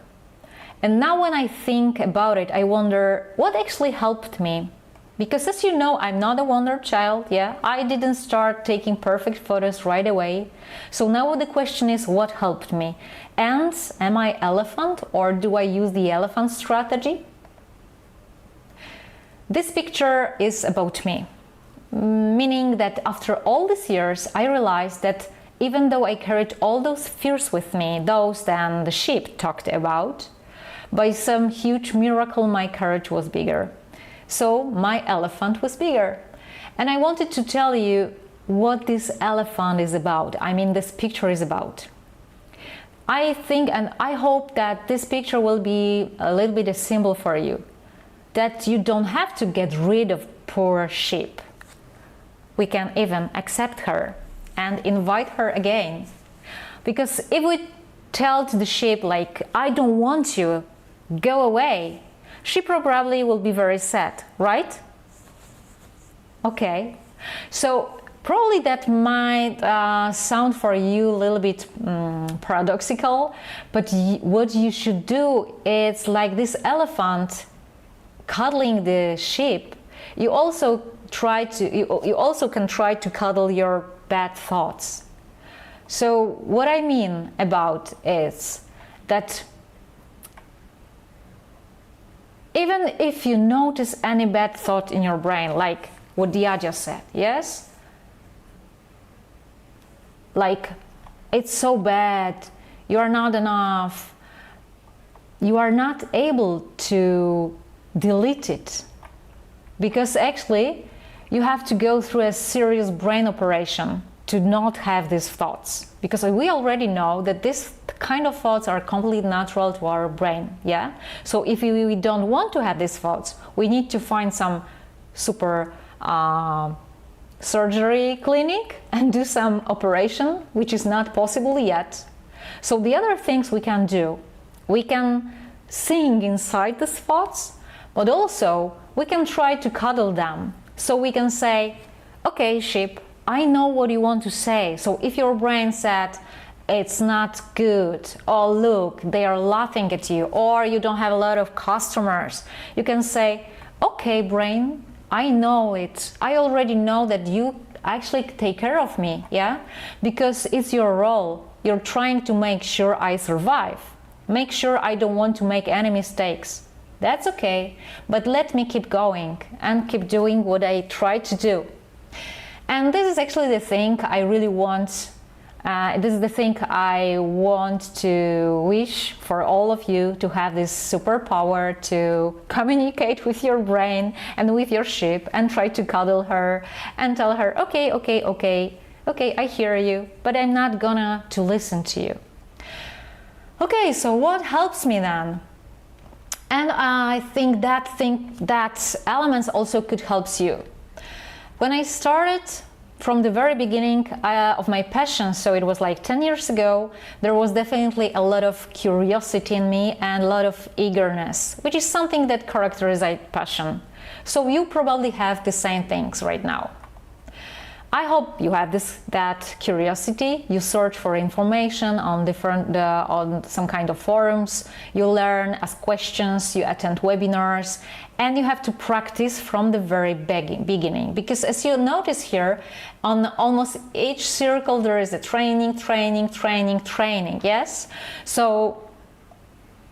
And now when I think about it, I wonder what actually helped me. Because as you know, I'm not a wonder child, yeah? I didn't start taking perfect photos right away. So now the question is, what helped me? And am I elephant, or do I use the elephant strategy? This picture is about me. Meaning that after all these years, I realized that even though I carried all those fears with me, those that the sheep talked about, by some huge miracle my courage was bigger. So my elephant was bigger. And I wanted to tell you what this elephant is about. I mean, this picture is about. I think and I hope that this picture will be a little bit a symbol for you, that you don't have to get rid of poor sheep. We can even accept her and invite her again. Because if we tell to the sheep like, I don't want you, go away, she probably will be very sad, right? Okay, so probably that might sound for you a little bit paradoxical, but what you should do is like this elephant cuddling the sheep. You also can try to cuddle your bad thoughts. So what I mean about is that even if you notice any bad thought in your brain, like what Dia just said, yes? Like, it's so bad, you are not enough, you are not able to delete it. Because actually, you have to go through a serious brain operation to not have these thoughts. Because we already know that this kind of thoughts are completely natural to our brain, yeah? So if we don't want to have these thoughts, we need to find some super surgery clinic and do some operation, which is not possible yet. So the other things we can do, we can sing inside these thoughts, but also we can try to cuddle them. So we can say, okay, sheep, I know what you want to say. So if your brain said, it's not good, oh look, they are laughing at you, or you don't have a lot of customers, you can say, okay brain, I know it, I already know that you actually take care of me, yeah? Because it's your role, you're trying to make sure I survive, make sure I don't want to make any mistakes. That's okay, but let me keep going and keep doing what I try to do. And this is actually the thing I really want. This is the thing I want to wish for all of you, to have this superpower to communicate with your brain and with your sheep and try to cuddle her and tell her, okay, okay, okay, okay, I hear you, but I'm not gonna to listen to you. Okay, so what helps me then? And I think that elements also could help you. When I started from the very beginning of my passion, so it was like 10 years ago, there was definitely a lot of curiosity in me and a lot of eagerness, which is something that characterizes passion. So you probably have the same things right now. I hope you have that curiosity. You search for information on on some kind of forums. You learn, ask questions, you attend webinars, and you have to practice from the very beginning. Because as you notice here, on almost each circle there is a training. Yes. So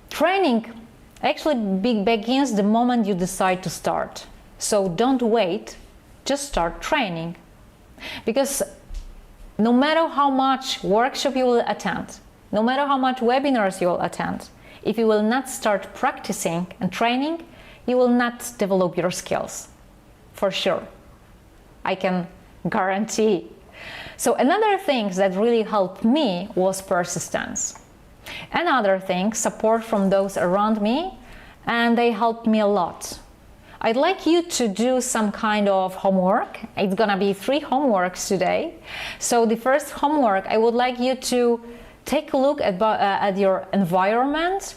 training actually begins the moment you decide to start. So don't wait. Just start training. Because no matter how much workshop you will attend, no matter how much webinars you will attend, if you will not start practicing and training, you will not develop your skills, for sure. I can guarantee. So another thing that really helped me was persistence. Another thing, support from those around me, and they helped me a lot. I'd like you to do some kind of homework. It's gonna be 3 homeworks today. So the first homework, I would like you to take a look at your environment,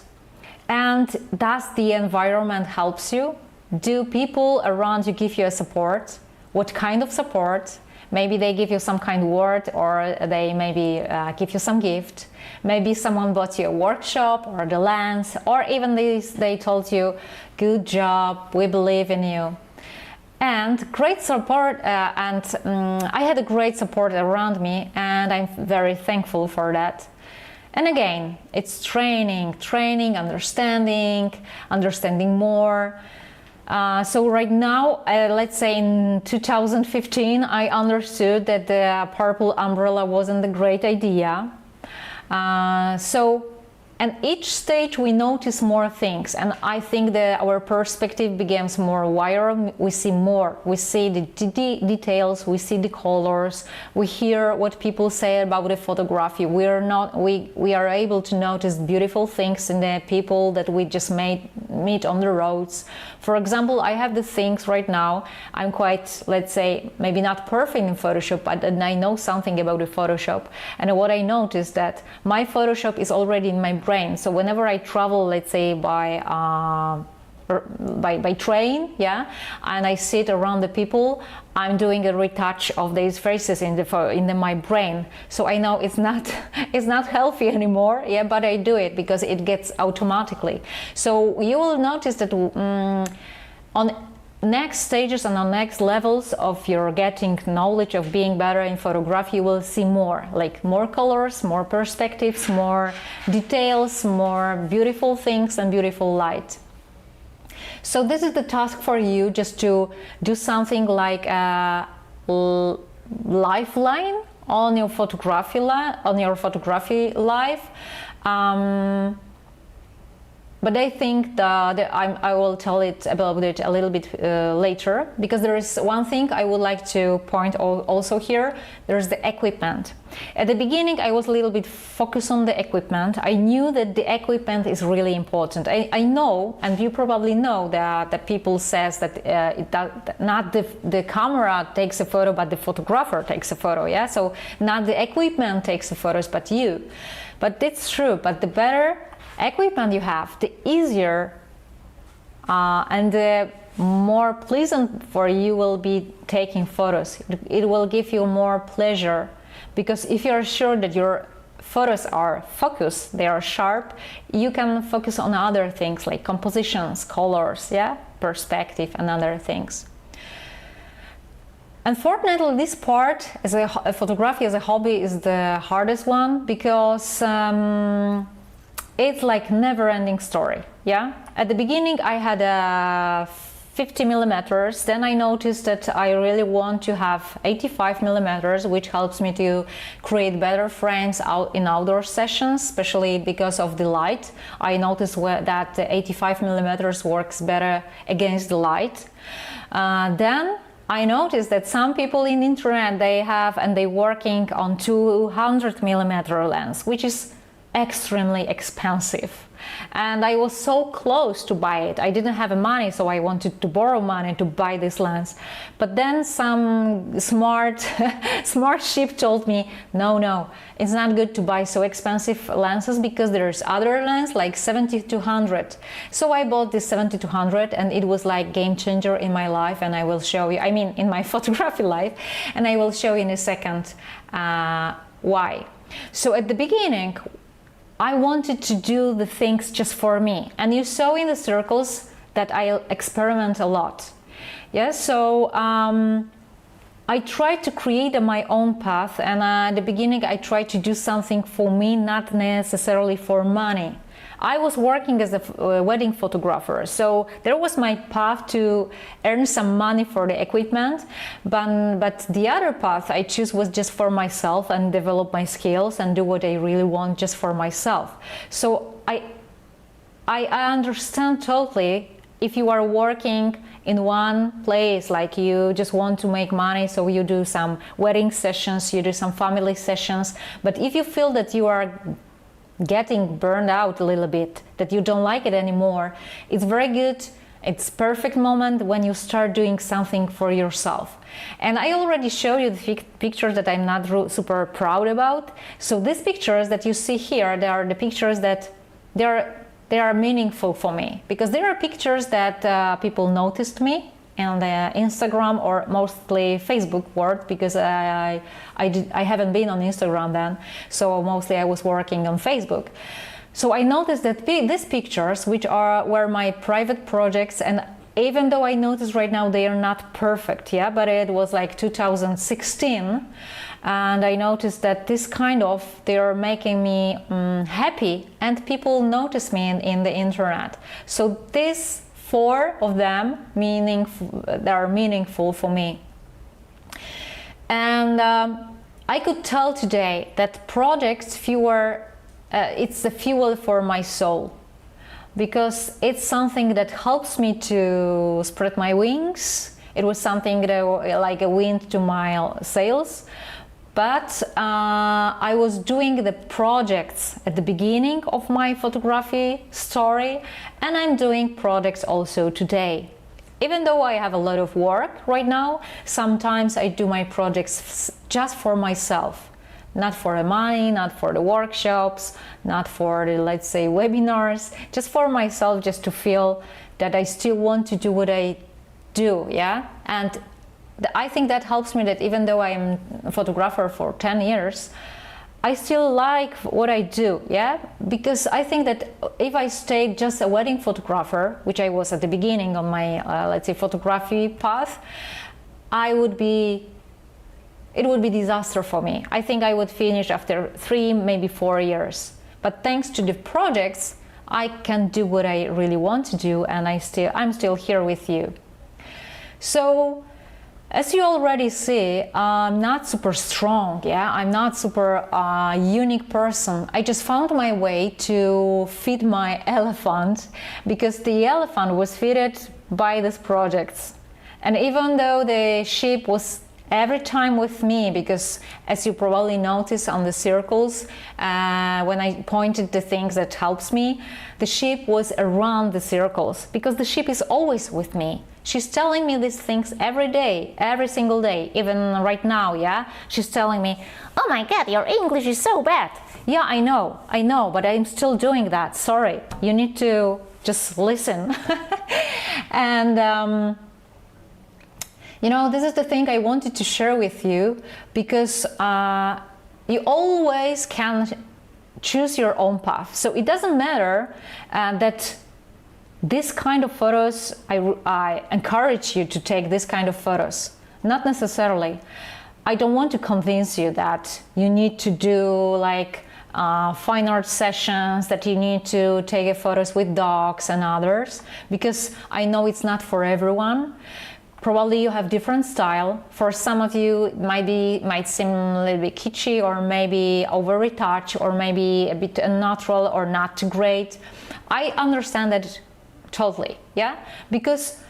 and does the environment helps you? Do people around you give you a support? What kind of support? Maybe they give you some kind of word, or they maybe give you some gift. Maybe someone bought you a workshop or the lens, or even they told you, good job, we believe in you. And great support, I had a great support around me, and I'm very thankful for that. And again, it's training, understanding more. So right now, let's say in 2015, I understood that the purple umbrella wasn't a great idea. And each stage we notice more things, and I think that our perspective becomes more wider. We see more. We see the details. We see the colors. We hear what people say about the photography. We are able to notice beautiful things in the people that we just meet on the roads. For example, I have the things right now. I'm quite, let's say, maybe not perfect in Photoshop, but I know something about the Photoshop. And what I noticed that my Photoshop is already in my brain. So whenever I travel, let's say by train, yeah, and I sit around the people, I'm doing a retouch of these faces in my brain. So I know it's not healthy anymore, yeah, but I do it because it gets automatically. So you will notice that on next stages and on next levels of your getting knowledge of being better in photography, you will see more, like more colors, more perspectives, more details, more beautiful things and beautiful light. So this is the task for you, just to do something like a lifeline on your photography life. But I think that I will tell it about it a little bit later, because there is one thing I would like to point also here. There's the equipment. At the beginning, I was a little bit focused on the equipment. I knew that the equipment is really important. I know, and you probably know, that people says that not the camera takes a photo, but the photographer takes a photo. Yeah, so not the equipment takes the photos, but you. But it's true. But the better equipment you have, the easier and the more pleasant for you will be taking photos. It will give you more pleasure, because if you are sure that your photos are focused, they are sharp, you can focus on other things like compositions, colors, yeah, perspective and other things. Unfortunately, this part as a photography as a hobby is the hardest one, because it's like never-ending story. Yeah, at the beginning I had a 50 millimeters. Then I noticed that I really want to have 85 millimeters, which helps me to create better frames in outdoor sessions, especially because of the light. I noticed that the 85 millimeters works better against the light. Then I noticed that some people in the internet, they working on 200 millimeter lens, which is extremely expensive. And I was so close to buy it. I didn't have money, so I wanted to borrow money to buy this lens. But then some smart sheep told me, no, it's not good to buy so expensive lenses because there's other lens like 70-200. So I bought this 70-200 and it was like game changer in my life, and I will show you, I mean in my photography life, and I will show you in a second why. So at the beginning, I wanted to do the things just for me, and you saw in the circles that I experiment a lot. Yeah, so I tried to create my own path, and at the beginning I tried to do something for me, not necessarily for money. I was working as a wedding photographer, so there was my path to earn some money for the equipment, but the other path I chose was just for myself and develop my skills and do what I really want just for myself. So I understand totally if you are working in one place, like you just want to make money, so you do some wedding sessions, you do some family sessions, but if you feel that you are getting burned out a little bit, that you don't like it anymore, it's very good, it's perfect moment when you start doing something for yourself. And I already showed you the pictures that I'm not super proud about. So these pictures that you see here, they are the pictures that they are meaningful for me, because there are pictures that people noticed me on the Instagram or mostly Facebook world, because I haven't been on Instagram then, so mostly I was working on Facebook. So I noticed that these pictures, which were my private projects, and even though I noticed right now they are not perfect, yeah, but it was like 2016, and I noticed that this kind of, they are making me happy, and people notice me in the internet. So this 4 of them they are meaningful for me. And I could tell today that projects it's the fuel for my soul, because it's something that helps me to spread my wings. It was something that like a wind to my sails. But I was doing the projects at the beginning of my photography story, and I'm doing projects also today. Even though I have a lot of work right now, sometimes I do my projects just for myself. Not for the money, not for the workshops, not for the, let's say, webinars, just for myself, just to feel that I still want to do what I do, yeah? And I think that helps me, that even though I'm a photographer for 10 years, I still like what I do, yeah? Because I think that if I stayed just a wedding photographer, which I was at the beginning on my, let's say, photography path, it would be disaster for me. I think I would finish after 3, maybe 4 years. But thanks to the projects, I can do what I really want to do, and I'm still here with you. So, as you already see, I'm not super strong, yeah? I'm not super unique person. I just found my way to feed my elephant, because the elephant was fed by these projects. And even though the sheep was every time with me, because as you probably notice on the circles, when I pointed the things that helps me, the sheep was around the circles, because the sheep is always with me. She's telling me these things every day, every single day, even right now, yeah? She's telling me, oh my God, your English is so bad. Yeah, I know, but I'm still doing that, sorry. You need to just listen. And you know, this is the thing I wanted to share with you, because you always can choose your own path. So it doesn't matter that this kind of photos, I encourage you to take this kind of photos. Not necessarily. I don't want to convince you that you need to do like fine art sessions, that you need to take photos with dogs and others, because I know it's not for everyone. Probably you have different style. For some of you, it might seem a little bit kitschy, or maybe over retouched, or maybe a bit unnatural or not too great. I understand that totally, yeah? Because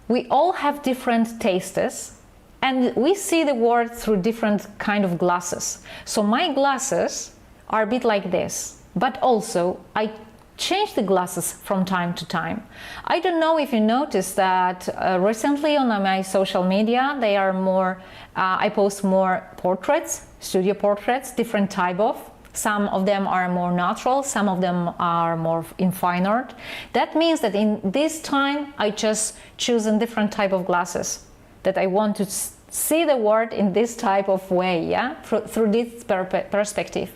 we all have different tastes, and we see the world through different kind of glasses. So my glasses are a bit like this. but also I change the glasses from time to time. I don't know if you noticed that recently on my social media they are more, I post more portraits, studio portraits, different type of. Some of them are more natural, some of them are more in fine art. That means that in this time I just choose a different type of glasses, that I want to see the world in this type of way, yeah, through this perspective.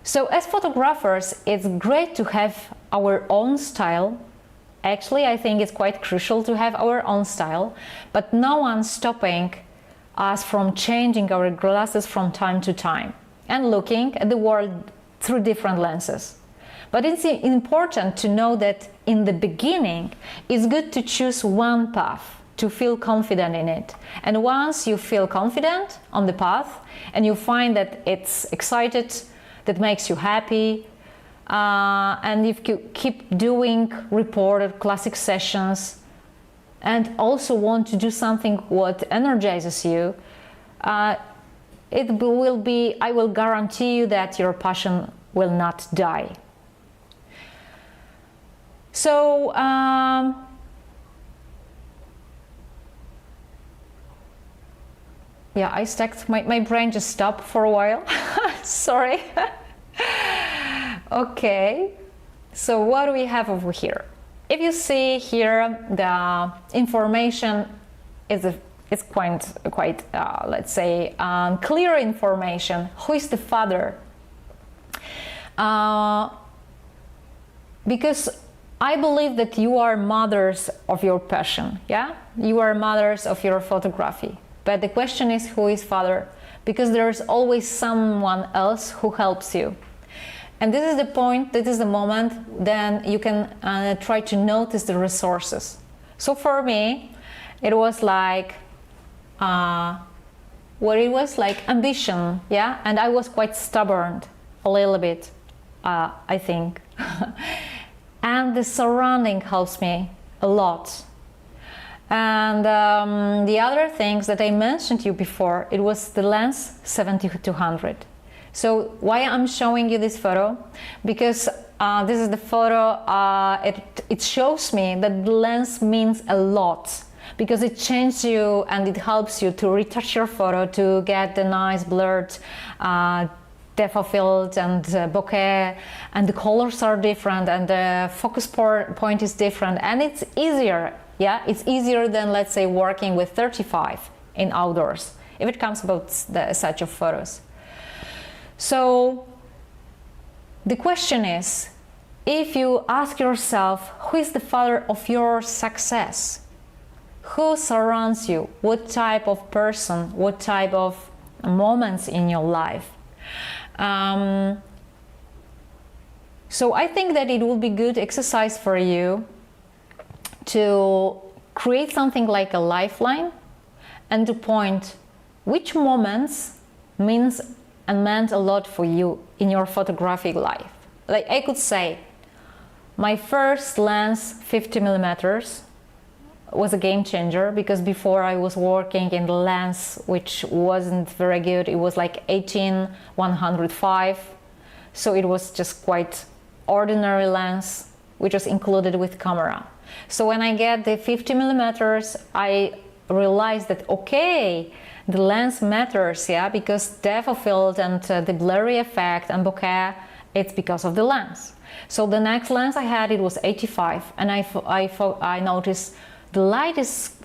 So as photographers, it's great to have our own style. Actually, I think it's quite crucial to have our own style, but no one's stopping us from changing our glasses from time to time and looking at the world through different lenses. But it's important to know that in the beginning, it's good to choose one path, to feel confident in it. And once you feel confident on the path and you find that it's excited, that makes you happy, and if you keep doing reported classic sessions and also want to do something what energizes you, it will be, I will guarantee you that your passion will not die. So yeah, I stacked, my brain just stopped for a while. Sorry. Okay, so what do we have over here? If you see here, the information is quite let's say, clear information. Who is the father? Because I believe that you are mothers of your passion, yeah? You are mothers of your photography. But the question is, who is father? Because there's always someone else who helps you. And this is the point, this is the moment, then you can try to notice the resources. So for me, it was like, ambition, yeah? And I was quite stubborn, a little bit, I think. And the surrounding helps me a lot. And the other things that I mentioned to you before, it was the lens 70-200. So why I'm showing you this photo? Because this is the photo, it shows me that the lens means a lot, because it changes you and it helps you to retouch your photo, to get the nice blurred depth of field and bokeh, and the colors are different and the focus point is different, and it's easier. Yeah, it's easier than, let's say, working with 35 in outdoors, if it comes about such of photos. So the question is, if you ask yourself, who is the father of your success? Who surrounds you? What type of person? What type of moments in your life? So I think that it will be good exercise for you to create something like a lifeline and to point which moments meant a lot for you in your photographic life. Like I could say, my first lens, 50mm, was a game changer, because before I was working in the lens which wasn't very good. It was like 18-105, so it was just quite ordinary lens which was included with camera. So when I get the 50mm, I realized that okay, the lens matters, yeah, because depth of field and the blurry effect and bokeh, it's because of the lens. So the next lens I had, it was 85, and I noticed the light is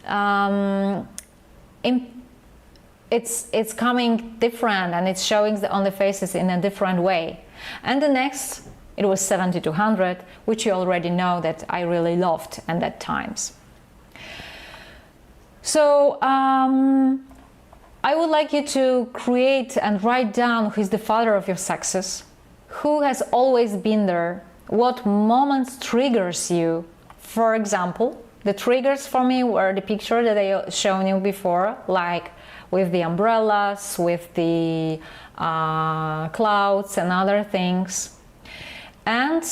it's coming different, and it's showing on the faces in a different way. And the next, it was 70-100, which you already know that I really loved at that times. So I would like you to create and write down who is the father of your success, who has always been there, what moments triggers you. For example, the triggers for me were the picture that I shown you before, like with the umbrellas, with the clouds and other things. And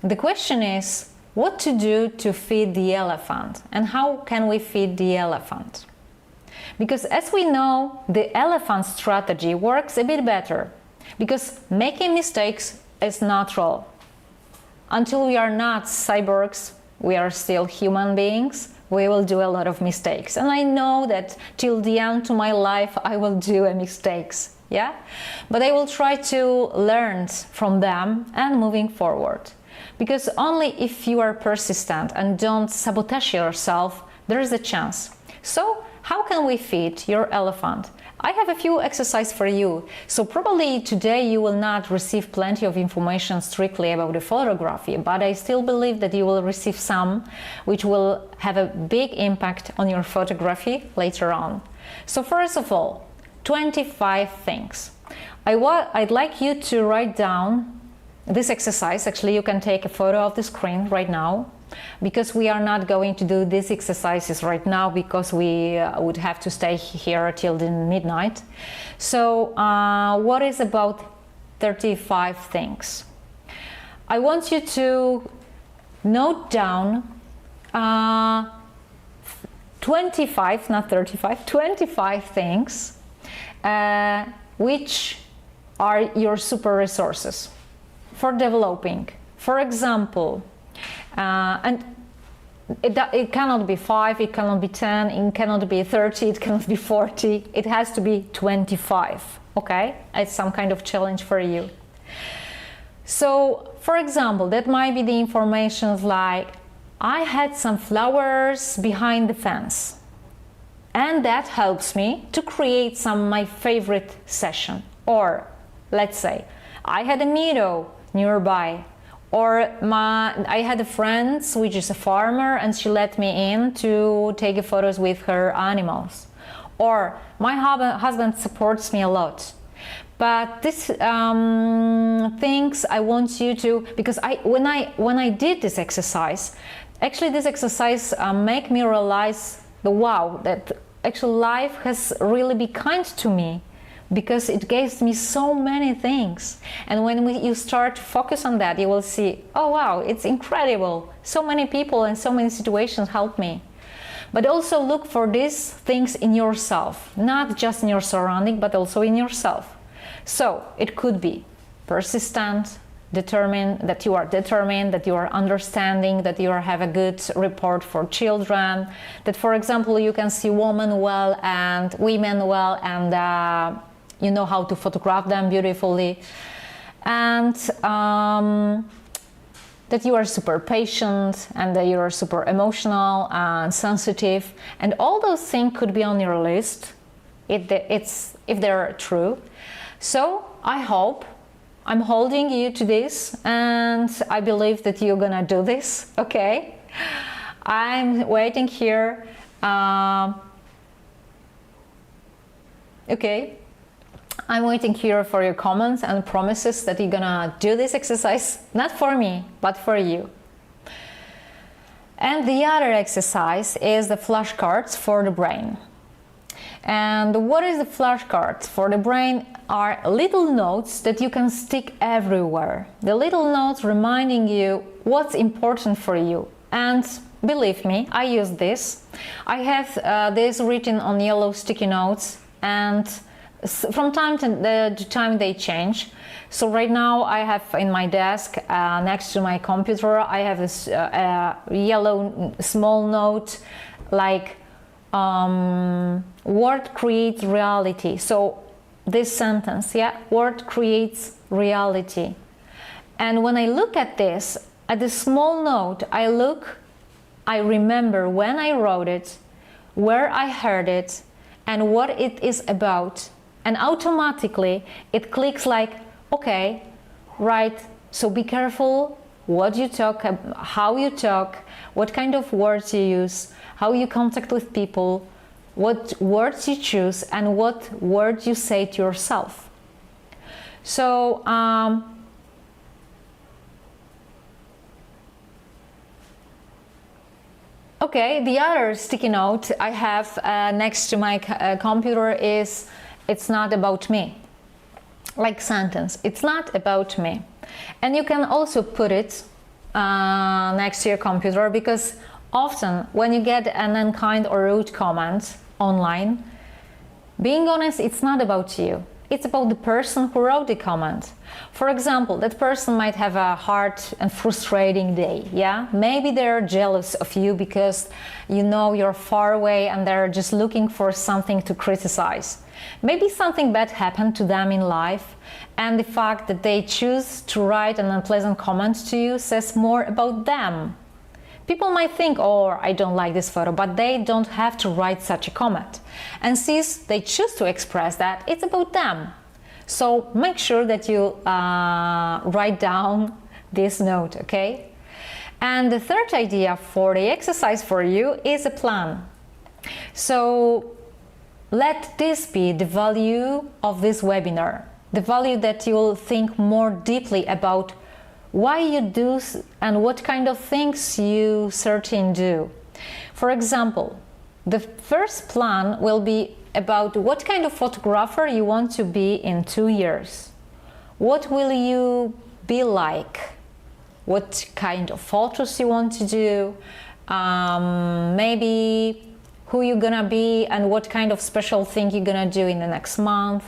the question is, what to do to feed the elephant, and how can we feed the elephant? Because as we know, the elephant strategy works a bit better, because making mistakes is natural. Until we are not cyborgs, we are still human beings, we will do a lot of mistakes. And I know that till the end of my life I will do mistakes, yeah? But I will try to learn from them and moving forward. Because only if you are persistent and don't sabotage yourself, there is a chance. So how can we feed your elephant? I have a few exercises for you. So probably today you will not receive plenty of information strictly about the photography, but I still believe that you will receive some which will have a big impact on your photography later on. So first of all, 25 things. I'd like you to write down this exercise. Actually, you can take a photo of the screen right now, because we are not going to do these exercises right now because we would have to stay here till the midnight. So what is about 35 things? I want you to note down 25, not 35, 25 things which are your super resources for developing. For example, and it cannot be 5, it cannot be 10, it cannot be 30, it cannot be 40, it has to be 25, okay? It's some kind of challenge for you. So, for example, that might be the information like, I had some flowers behind the fence, and that helps me to create some my favorite session. Or, let's say, I had a meadow nearby, or I had a friend which is a farmer and she let me in to take photos with her animals. Or my husband supports me a lot. But these things I want you to, because when I did this exercise, actually this exercise make me realize wow, that actually life has really been kind to me, because it gives me so many things. And when you start to focus on that, you will see, oh wow, it's incredible. So many people and so many situations help me. But also look for these things in yourself, not just in your surrounding, but also in yourself. So it could be persistent, that you are understanding, that you have a good report for children, that, for example, you can see women well and women well, and you know how to photograph them beautifully, and that you are super patient and that you are super emotional and sensitive, and all those things could be on your list if they're true. So I hope I'm holding you to this, and I believe that you're gonna do this, okay? I'm waiting here. Okay. I'm waiting here for your comments and promises that you're gonna do this exercise, not for me, but for you. And the other exercise is the flashcards for the brain. And what is the flashcards for the brain? Are little notes that you can stick everywhere. The little notes reminding you what's important for you. And believe me, I use this. I have this written on yellow sticky notes, and from time to time they change. So right now I have in my desk next to my computer, I have this yellow small note like word creates reality. So this sentence, yeah, word creates reality. And when I look at this, at the small note, I remember when I wrote it, where I heard it, and what it is about. And automatically it clicks like, okay, right, so be careful what you talk, how you talk, what kind of words you use, how you contact with people, what words you choose, and what words you say to yourself. So okay, the other sticky note I have next to my computer is, it's not about me. Like sentence, it's not about me. And you can also put it next to your computer, because often when you get an unkind or rude comment online, being honest, it's not about you. it's about the person who wrote the comment. For example, that person might have a hard and frustrating day, yeah? Maybe they're jealous of you because you know you're far away and they're just looking for something to criticize. Maybe something bad happened to them in life, and the fact that they choose to write an unpleasant comment to you says more about them. People might think, oh, I don't like this photo, but they don't have to write such a comment. And since they choose to express that, it's about them. So make sure that you write down this note, okay? And the third idea for the exercise for you is a plan. So let this be the value of this webinar, the value that you'll think more deeply about why you do and what kind of things you certainly do. For example, the first plan will be about what kind of photographer you want to be in 2 years. What will you be like? What kind of photos you want to do? Maybe who you're gonna be and what kind of special thing you're gonna do in the next month.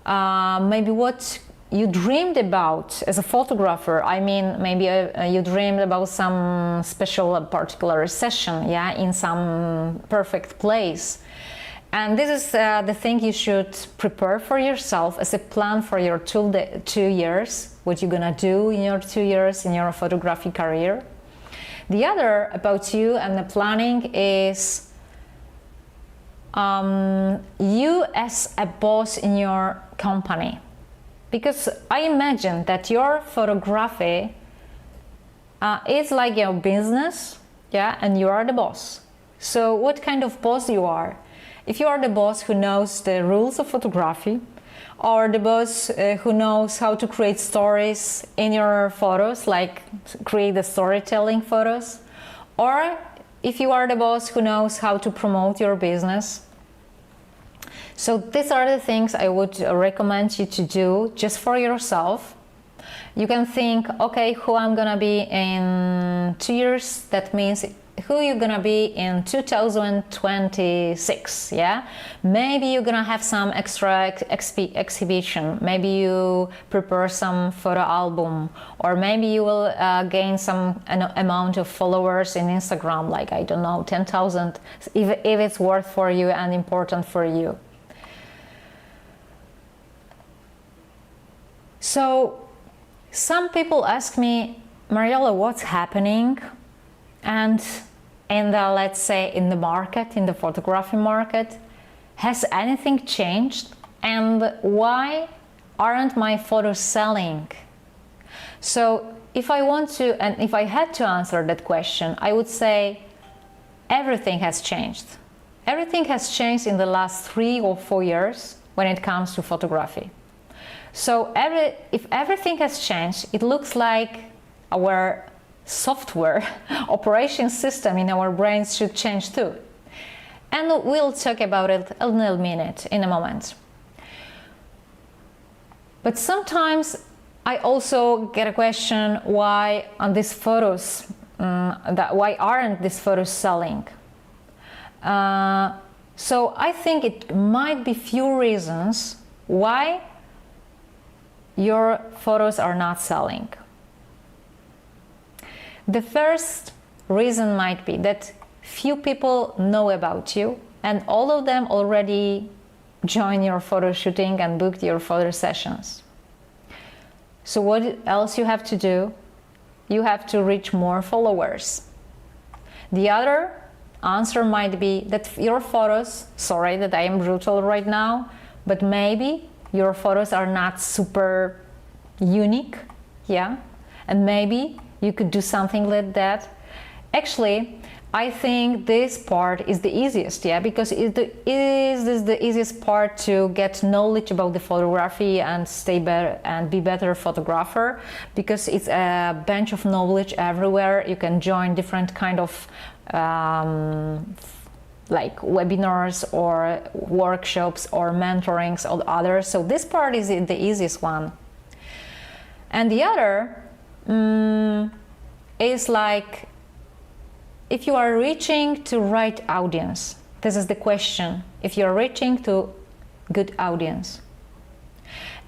Maybe what you dreamed about as a photographer. I mean, maybe you dreamed about some special particular session, yeah, in some perfect place. And this is the thing you should prepare for yourself as a plan for your 2 years, what you're gonna do in your 2 years in your photography career. The other about you and the planning is you as a boss in your company. Because I imagine that your photography is like your business, yeah, and you are the boss. So what kind of boss you are? If you are the boss who knows the rules of photography, or the boss who knows how to create stories in your photos, like create the storytelling photos, or if you are the boss who knows how to promote your business. So these are the things I would recommend you to do just for yourself. You can think, okay, who I'm gonna be in 2 years, that means who you're gonna be in 2026, yeah? Maybe you're gonna have some extra exhibition, maybe you prepare some photo album, or maybe you will gain some amount of followers in Instagram, like, I don't know, 10,000, if it's worth for you and important for you. So some people ask me, Mariella, what's happening? And in the, let's say, in the market, in the photography market, has anything changed? And why aren't my photos selling? So if I want to, and if I had to answer that question, I would say everything has changed. Everything has changed in the last 3 or 4 years when it comes to photography. So if everything has changed, it looks like our software operation system in our brains should change too. And we'll talk about it in a minute, in a moment. But sometimes I also get a question, why on these photos, why aren't these photos selling? So I think it might be few reasons why your photos are not selling. The first reason might be that few people know about you and all of them already joined your photo shooting and booked your photo sessions. So what else you have to do? You have to reach more followers. The other answer might be that your photos, sorry that I am brutal right now, but maybe your photos are not super unique, yeah, and maybe you could do something like that. Actually, I think this part is the easiest, yeah, because it is the easiest part to get knowledge about the photography and stay better and be better photographer, because it's a bunch of knowledge everywhere. You can join different kind of like webinars or workshops or mentorings or others. So this part is the easiest one. And the other is like, if you are reaching to right audience, this is the question, if you're reaching to good audience.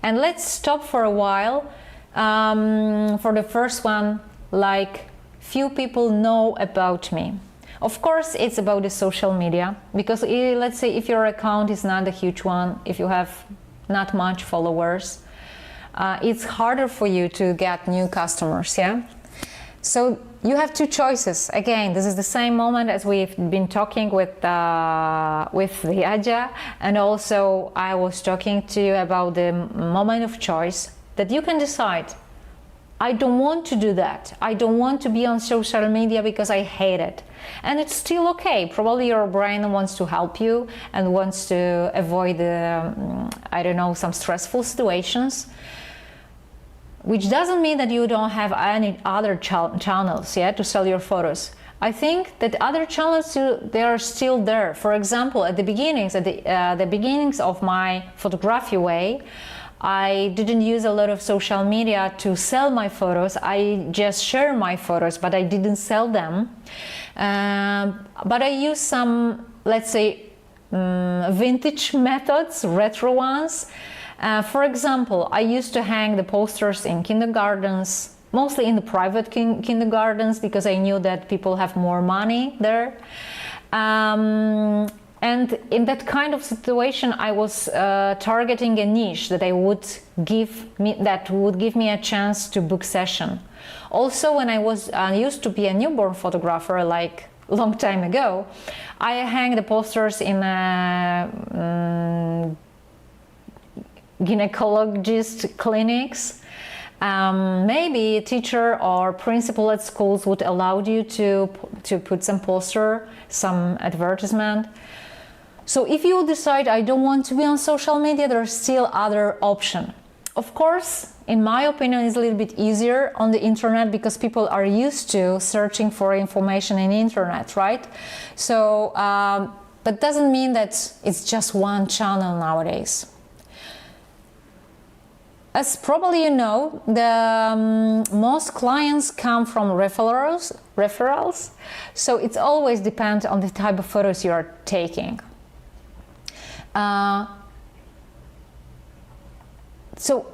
And let's stop for a while. For the first one, like few people know about me. Of course, it's about the social media, because let's say if your account is not a huge one, if you have not much followers, it's harder for you to get new customers, yeah? So you have two choices. Again, this is the same moment as we've been talking with the Aja, and also I was talking to you about the moment of choice that you can decide. I don't want to do that. I don't want to be on social media because I hate it. And it's still okay. Probably your brain wants to help you and wants to avoid, I don't know, some stressful situations. Which doesn't mean that you don't have any other channels, yeah, to sell your photos. I think that other channels, they are still there. For example, at the beginnings of my photography way, I didn't use a lot of social media to sell my photos. I just share my photos, but I didn't sell them. But I used some, let's say, vintage methods, retro ones. For example, I used to hang the posters in kindergartens, mostly in the private kindergartens, because I knew that people have more money there. And in that kind of situation, I was targeting a niche that would give me a chance to book session. Also, when I was used to be a newborn photographer, like a long time ago, I hang the posters in gynecologist clinics. Maybe a teacher or principal at schools would allow you to put some poster, some advertisement. So if you decide I don't want to be on social media, there's still other option. Of course, in my opinion, it's a little bit easier on the internet because people are used to searching for information in the internet, right? So, but doesn't mean that it's just one channel nowadays. As probably you know, the most clients come from referrals. So it always depends on the type of photos you are taking. So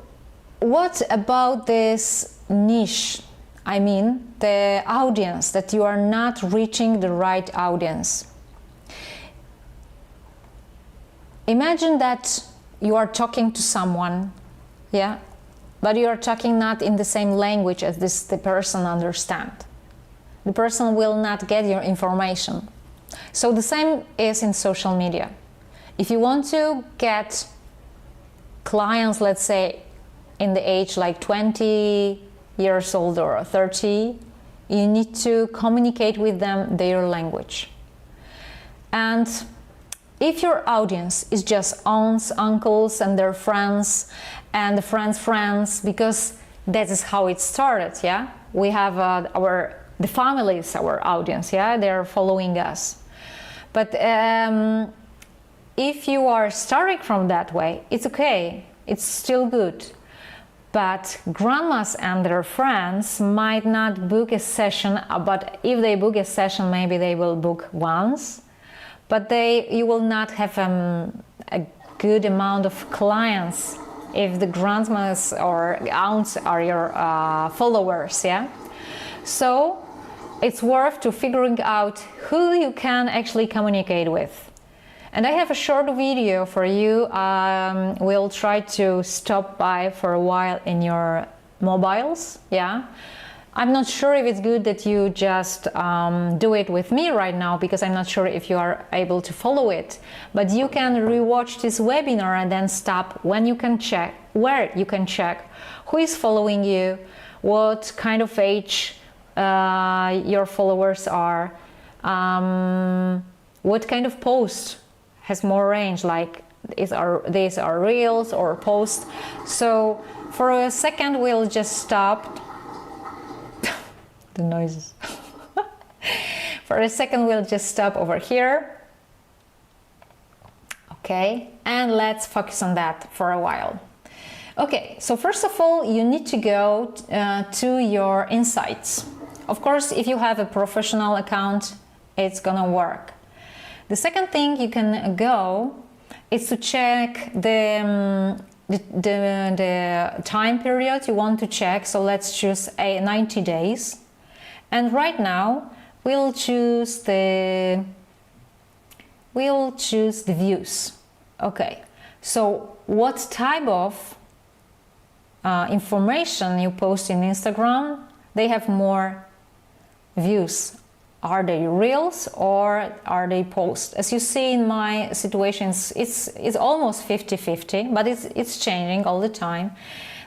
what about this niche? I mean, the audience, that you are not reaching the right audience. Imagine that you are talking to someone, yeah, but you are talking not in the same language as the person understands. The person will not get your information. So the same is in social media. If you want to get clients, let's say, in the age like 20 years old or 30, you need to communicate with them their language. And if your audience is just aunts, uncles, and their friends, and the friends' friends, because that is how it started, yeah? We have the family is our audience, yeah? They're following us. But if you are starting from that way, it's okay, it's still good. But grandmas and their friends might not book a session, but if they book a session, maybe they will book once, but you will not have a good amount of clients if the grandmas or aunts are your followers, yeah? So it's worth to figuring out who you can actually communicate with. And I have a short video for you. We'll try to stop by for a while in your mobiles, yeah? I'm not sure if it's good that you just do it with me right now, because I'm not sure if you are able to follow it. But you can rewatch this webinar and then stop when you can check, where you can check who is following you, what kind of age your followers are, what kind of post has more range, like these are reels or posts. So for a second we'll just stop the noises. For a second we'll just stop over here. Okay, and let's focus on that for a while. Okay, so first of all, you need to go to your insights. Of course, if you have a professional account, it's gonna work. The second thing you can go is to check the the time period you want to check. So let's choose 90 days. And right now we'll choose the views. Okay, so what type of information you post in Instagram, they have more views. Are they reels or are they posts? As you see in my situations, it's almost 50-50, but it's changing all the time.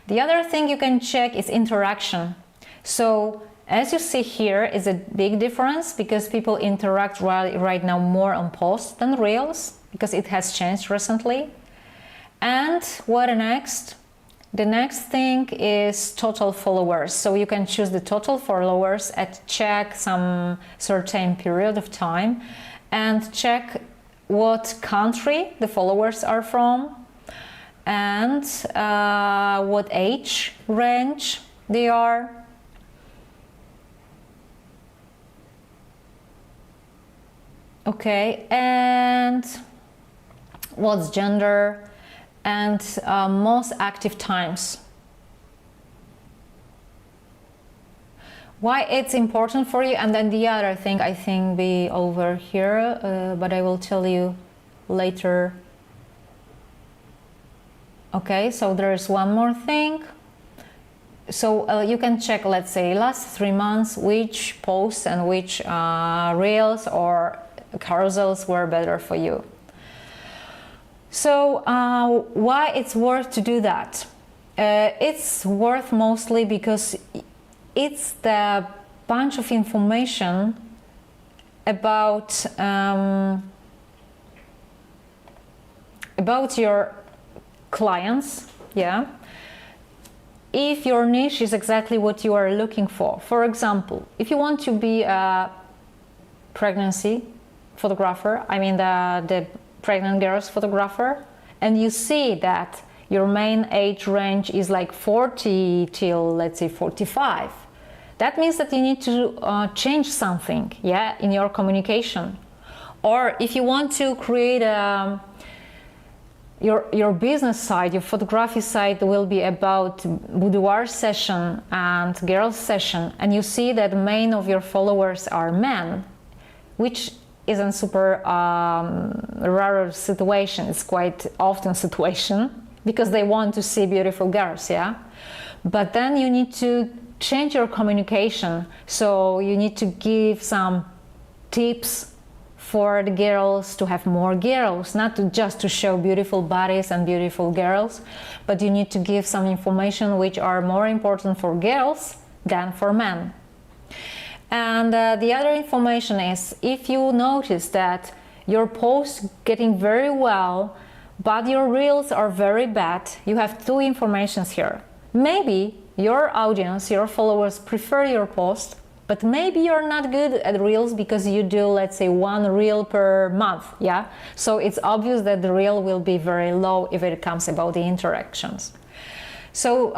The other thing you can check is interaction. So as you see here, is a big difference because people interact right now more on posts than reels because it has changed recently. And what next? The next thing is total followers. So you can choose the total followers and check some certain period of time and check what country the followers are from and what age range they are. Okay, and what's gender and most active times. Why it's important for you, and then the other thing I think be over here, but I will tell you later. Okay, so there is one more thing. So you can check, let's say, last 3 months, which posts and which reels or carousels were better for you. So why it's worth to do that? It's worth mostly because it's the bunch of information about your clients, yeah. If your niche is exactly what you are looking for example, if you want to be a pregnancy photographer, I mean the pregnant girls photographer, and you see that your main age range is like 40 till, let's say, 45, that means that you need to change something, yeah, in your communication. Or if you want to create your business side, your photography side will be about boudoir session and girls session, and you see that main of your followers are men, which isn't super rare situation. It's quite often situation because they want to see beautiful girls, yeah. But then you need to change your communication. So you need to give some tips for the girls to have more girls, not just to show beautiful bodies and beautiful girls, but you need to give some information which are more important for girls than for men. And the other information is, if you notice that your posts getting very well, but your reels are very bad, you have two informations here. Maybe your audience, your followers prefer your post, but maybe you're not good at reels because you do, let's say, 1 reel per month, yeah? So it's obvious that the reel will be very low if it comes about the interactions. So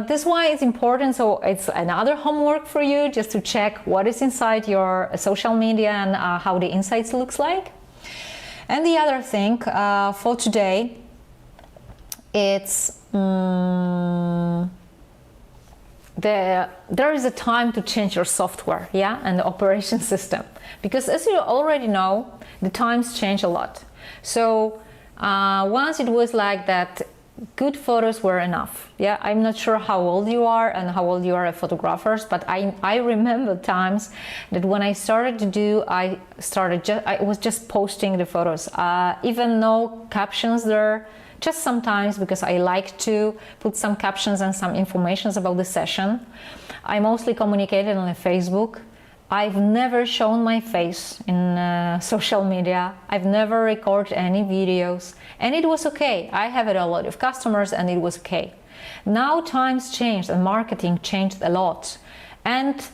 this is why it's important. So it's another homework for you, just to check what is inside your social media and how the insights looks like. And the other thing for today, it's there is a time to change your software, yeah, and the operation system, because as you already know, the times change a lot. So once it was like that, good photos were enough, yeah. I'm not sure how old you are and how old you are as photographers, but I remember times that when I started to do, I was just posting the photos, even no captions there, just sometimes, because I like to put some captions and some information about the session. I mostly communicated on Facebook. I've never shown my face in social media. I've never recorded any videos, and it was okay. I have a lot of customers and it was okay. Now times changed and marketing changed a lot. And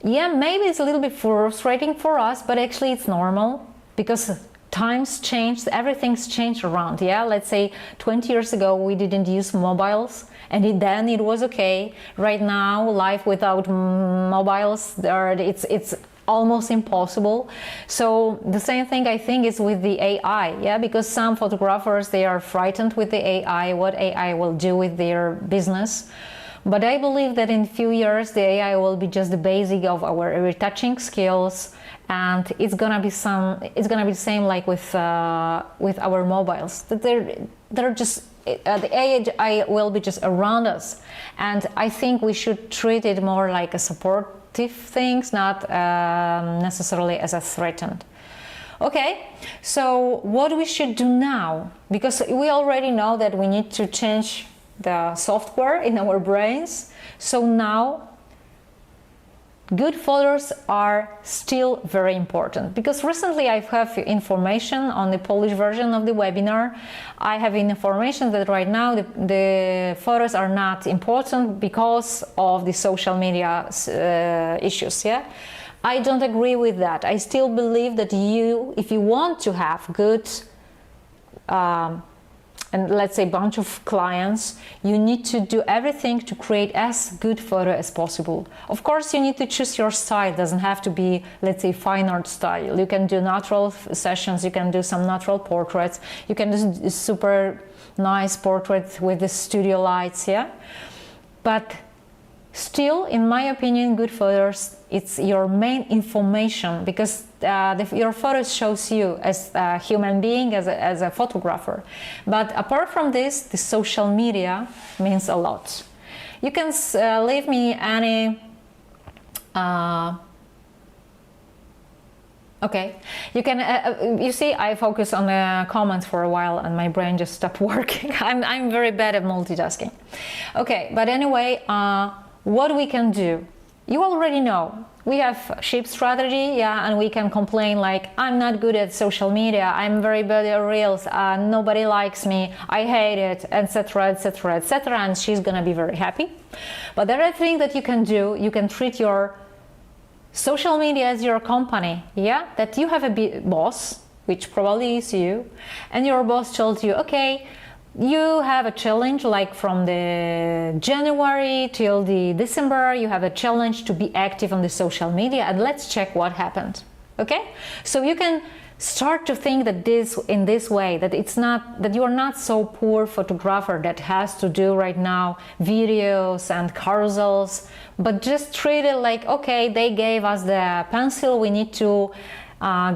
yeah, maybe it's a little bit frustrating for us, but actually it's normal because times changed, everything's changed around, yeah. Let's say 20 years ago we didn't use mobiles, and then it was okay. Right now, life without mobiles, it's almost impossible. So the same thing I think is with the AI, yeah, because some photographers, they are frightened with the AI, what AI will do with their business. But I believe that in a few years the AI will be just the basic of our retouching skills, and it's gonna be the same like with our mobiles, that they're just the AI will be just around us, and I think we should treat it more like a supportive things, not necessarily as a threatened. Okay, so what we should do now, because we already know that we need to change the software in our brains. So now good photos are still very important, because recently I have information on the Polish version of the webinar. I have information that right now the photos are not important because of the social media issues. Yeah, I don't agree with that. I still believe that if you want to have good and let's say bunch of clients, you need to do everything to create as good photo as possible. Of course, you need to choose your style. It doesn't have to be, let's say, fine art style. You can do natural sessions, you can do some natural portraits, you can do super nice portraits with the studio lights, yeah? But still, in my opinion, good photos, it's your main information, because your photos shows you as a human being, as a photographer. But apart from this, the social media means a lot. You can leave me any okay, you can you see, I focus on the comments for a while and my brain just stopped working. I'm very bad at multitasking. Okay, but anyway, what we can do, you already know. We have ship strategy, yeah, and we can complain like, I'm not good at social media, I'm very bad at reels, nobody likes me, I hate it, etc, etc, etc, and she's gonna be very happy. But the other thing that you can do, you can treat your social media as your company, yeah, that you have a boss, which probably is you, and your boss told you, okay, you have a challenge, like from the January till the December, you have a challenge to be active on the social media, and let's check what happened. Okay, so you can start to think that in this way, that it's not that you are not so poor photographer that has to do right now videos and carousels, but just treat it like, okay, they gave us the pencil, we need to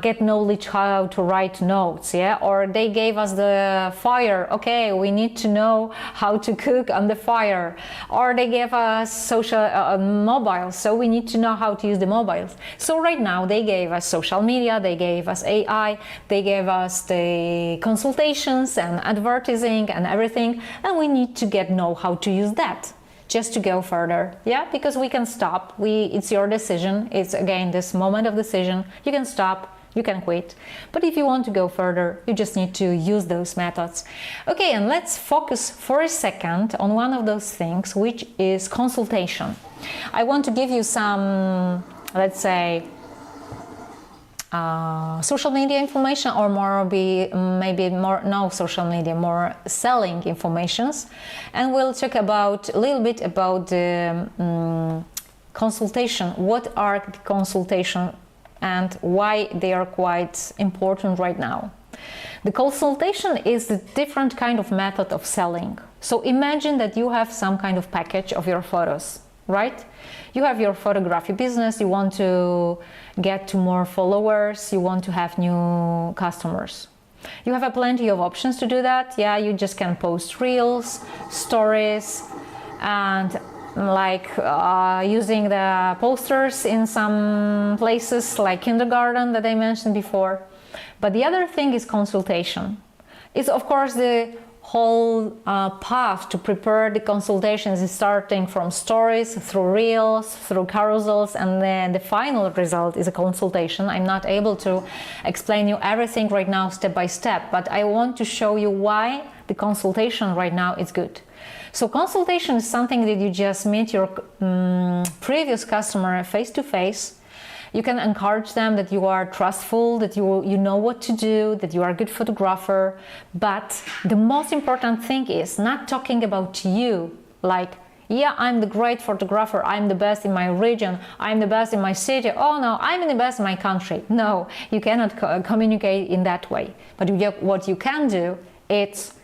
get knowledge how to write notes, yeah, or they gave us the fire, okay, we need to know how to cook on the fire, or they gave us social mobiles, so we need to know how to use the mobiles. So right now they gave us social media, they gave us AI, they gave us the consultations and advertising and everything, and we need to know how to use that just to go further, yeah, because we can stop, it's your decision, it's again this moment of decision, you can stop, you can quit, but if you want to go further, you just need to use those methods. Okay, and let's focus for a second on one of those things, which is consultation. I want to give you some, let's say, social media information, or maybe more no social media, more selling informations, and we'll talk about a little bit about the consultation. What are the consultation and why they are quite important right now? The consultation is a different kind of method of selling. So imagine that you have some kind of package of your photos, right? You have your photography business, you want to get to more followers, you want to have new customers. You have plenty of options to do that. Yeah, you just can post reels, stories, and like using the posters in some places like kindergarten that I mentioned before. But the other thing is consultation. It's of course the whole path to prepare the consultations is starting from stories, through reels, through carousels, and then the final result is a consultation. I'm not able to explain you everything right now step by step, but I want to show you why the consultation right now is good. So consultation is something that you just meet your previous customer face to face. You can encourage them that you are trustful, that you know what to do, that you are a good photographer. But the most important thing is not talking about you, like yeah, I'm the great photographer, I'm the best in my region, I'm the best in my city, oh no, I'm the best in my country. No, you cannot communicate in that way. But what you can do is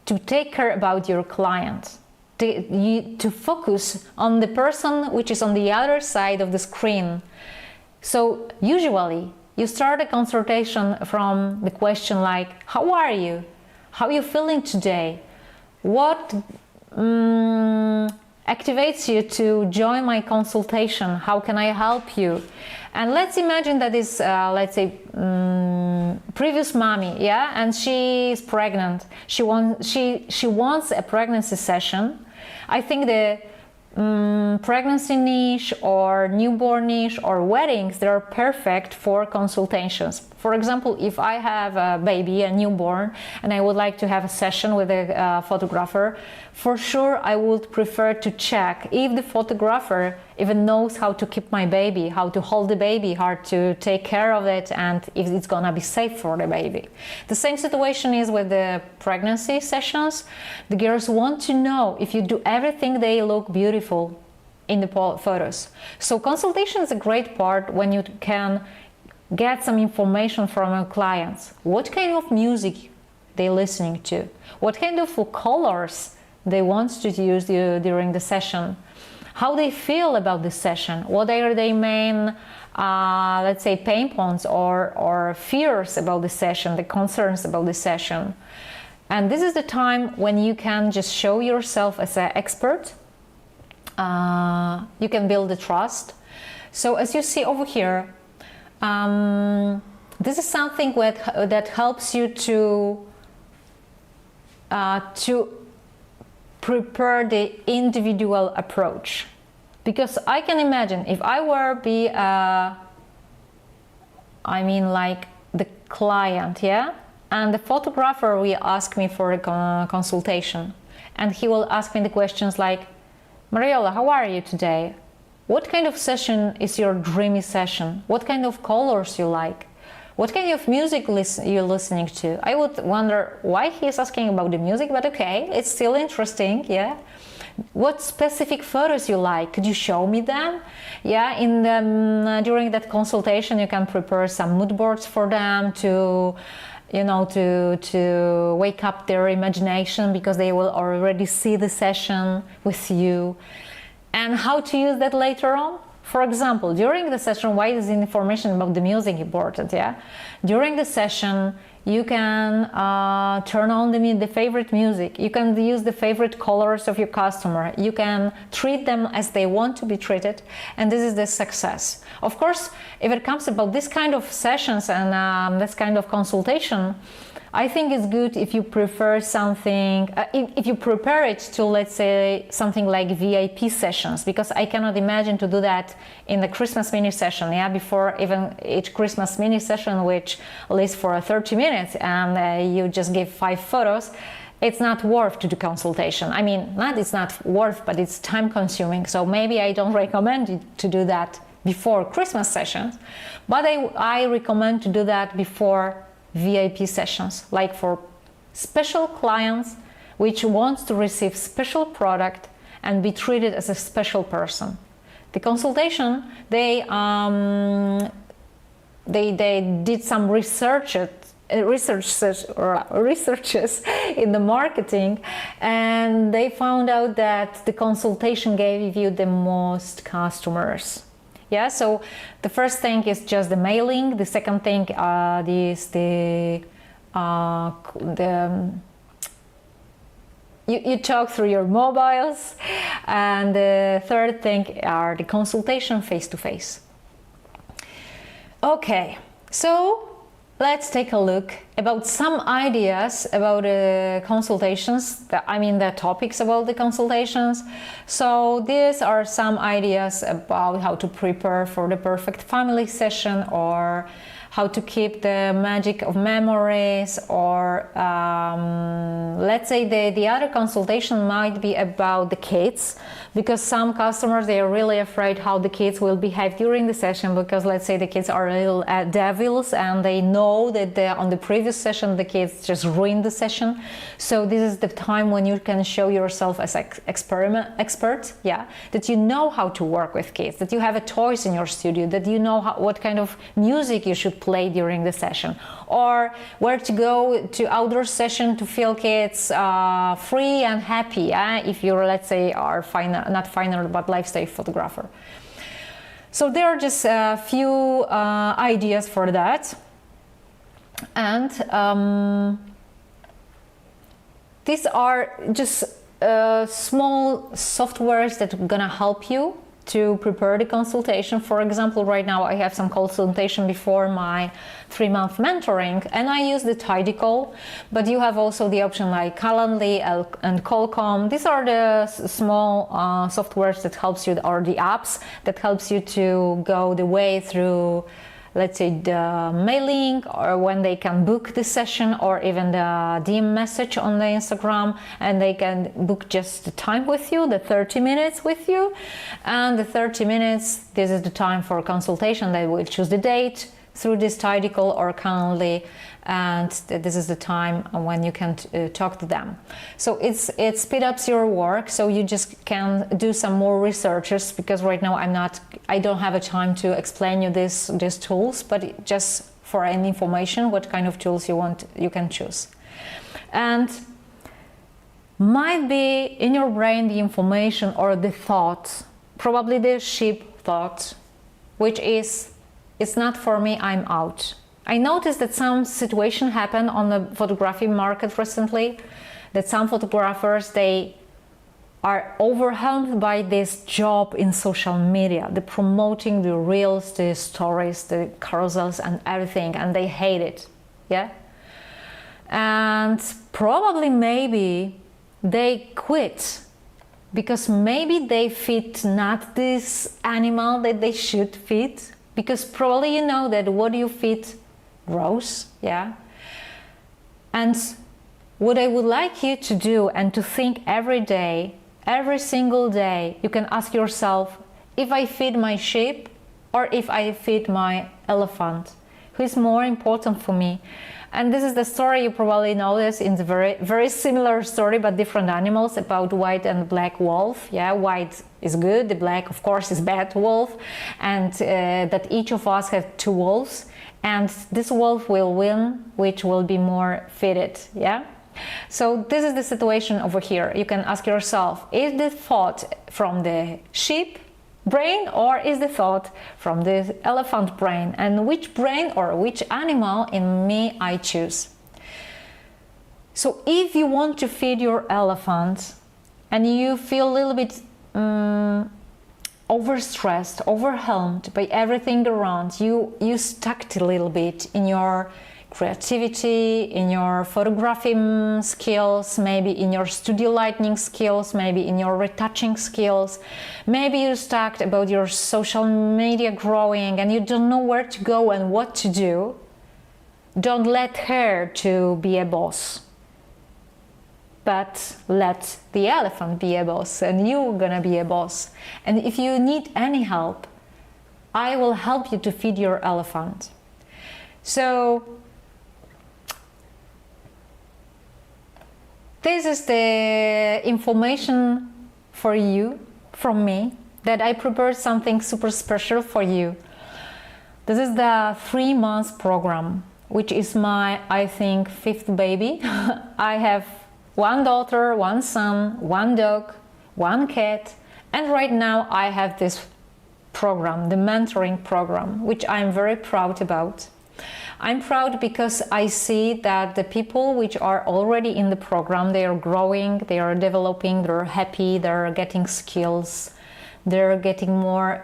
to take care about your client, to focus on the person which is on the other side of the screen. So usually you start a consultation from the question like, how are you? How are you feeling today? What activates you to join my consultation? How can I help you? And let's imagine that is, let's say, previous mommy, yeah, and she is pregnant. She wants a pregnancy session. I think the pregnancy niche or newborn niche or weddings, they're perfect for consultations. For example, if I have a baby, a newborn, and I would like to have a session with a photographer, for sure I would prefer to check if the photographer even knows how to keep my baby, how to hold the baby, how to take care of it, and if it's gonna be safe for the baby. The same situation is with the pregnancy sessions. The girls want to know if you do everything they look beautiful in the photos. So consultation is a great part when you can get some information from your clients. What kind of music they're listening to? What kind of colors they want to use during the session? How they feel about the session? What are their main, let's say, pain points or fears about the session, the concerns about the session? And this is the time when you can just show yourself as an expert. You can build the trust. So as you see over here, this is something that helps you to prepare the individual approach. Because I can imagine if I were like the client, yeah, and the photographer will ask me for a consultation, and he will ask me the questions like, Mariola, how are you today? What kind of session is your dreamy session? What kind of colors you like? What kind of music you're listening to? I would wonder why he's asking about the music, but okay, it's still interesting, yeah. What specific photos you like? Could you show me them? Yeah, during that consultation, you can prepare some mood boards for them to wake up their imagination, because they will already see the session with you. And how to use that later on? For example, during the session, why is information about the music important? Yeah, during the session, you can turn on the favorite music. You can use the favorite colors of your customer. You can treat them as they want to be treated, and this is the success. Of course, if it comes about this kind of sessions and this kind of consultation, I think it's good if you prefer something, if you prepare it to, let's say, something like VIP sessions, because I cannot imagine to do that in the Christmas mini session, yeah, before even each Christmas mini session, which lasts for 30 minutes and you just give 5 photos. It's not worth to do consultation. I mean, it's not worth, but it's time consuming. So maybe I don't recommend you to do that before Christmas sessions, but I recommend to do that before VIP sessions, like for special clients which wants to receive special product and be treated as a special person. The consultation, they did some researches in the marketing, and they found out that the consultation gave you the most customers. Yeah, so the first thing is just the mailing. The second thing is you talk through your mobiles, and the third thing are the consultation face to face. Okay, so let's take a look about some ideas about consultations, the topics about the consultations. So these are some ideas about how to prepare for the perfect family session, or how to keep the magic of memories, or let's say the other consultation might be about the kids. because some customers, they are really afraid how the kids will behave during the session, because let's say the kids are little devils and they know that on the previous session the kids just ruined the session. So this is the time when you can show yourself as expert, yeah, that you know how to work with kids, that you have a toys in your studio, that you know what kind of music you should play during the session, or where to go to outdoor session to feel kids free and happy, if you're, let's say, are not finer but lifestyle photographer. So there are just a few ideas for that, and these are just small softwares that are gonna help you to prepare the consultation. For example, right now I have some consultation before my 3-month mentoring, and I use the Tidycall, but you have also the option like Calendly and Qualcomm. These are the small softwares that helps you, or the apps that helps you to go the way through, let's say, the mailing, or when they can book the session, or even the DM message on the Instagram, and they can book just the time with you, the 30 minutes with you. And the 30 minutes, this is the time for consultation. They will choose the date through this Tidycall or Calendly, and this is the time when you can talk to them. So it speeds up your work, so you just can do some more researches, because right now I don't have a time to explain you these tools, but just for any information, what kind of tools you want, you can choose. And might be in your brain the information or the thought, probably the sheep thought, which is, it's not for me, I'm out. I noticed that some situation happened on the photography market recently, that some photographers, they are overwhelmed by this job in social media, the promoting the reels, the stories, the carousels and everything, and they hate it, yeah? And probably maybe they quit because maybe they feed not this animal that they should feed, because probably you know that what you feed grows, yeah? And what I would like you to do and to think every day, every single day, you can ask yourself, if I feed my sheep or if I feed my elephant, who is more important for me? And this is the story you probably know this in the very similar story, but different animals, about white and black wolf. Yeah, white is good, the black, of course, is bad wolf, and that each of us have 2 wolves, and this wolf will win, which will be more fitted. Yeah. So this is the situation over here. You can ask yourself, is the thought from the sheep brain or is the thought from the elephant brain, and which brain or which animal in me I choose? So if you want to feed your elephant and you feel a little bit overstressed, overwhelmed by everything around you, stuck a little bit in your creativity, in your photographing skills, maybe in your studio lighting skills, maybe in your retouching skills, maybe you're stuck about your social media growing and you don't know where to go and what to do. Don't let her to be a boss, but let the elephant be a boss, and you're gonna be a boss. And if you need any help, I will help you to feed your elephant. So this is the information for you, from me, that I prepared something super special for you. This is the 3-month program, which is my, I think, 5th baby. I have 1 daughter, 1 son, 1 dog, 1 cat, and right now I have this program, the mentoring program, which I'm very proud about. I'm proud because I see that the people which are already in the program, they are growing, they are developing, they're happy, they're getting skills, they're getting more,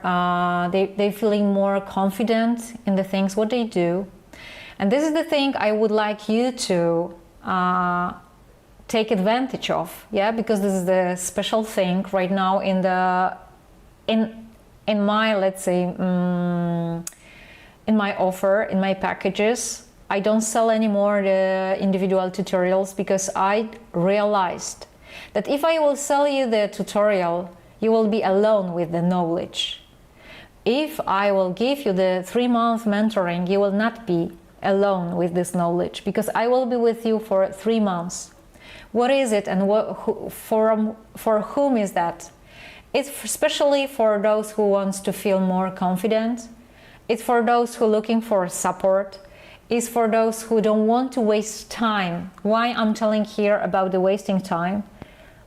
they're feeling more confident in the things what they do. And this is the thing I would like you to take advantage of, yeah, because this is the special thing right now in the in my, let's say, in my offer, in my packages. I don't sell anymore the individual tutorials because I realized that if I will sell you the tutorial, you will be alone with the knowledge. If I will give you the 3-month mentoring, you will not be alone with this knowledge, because I will be with you for 3 months. What is it, and for whom is that? It's especially for those who want to feel more confident. It's for those who are looking for support. It's for those who don't want to waste time. Why I'm telling here about the wasting time?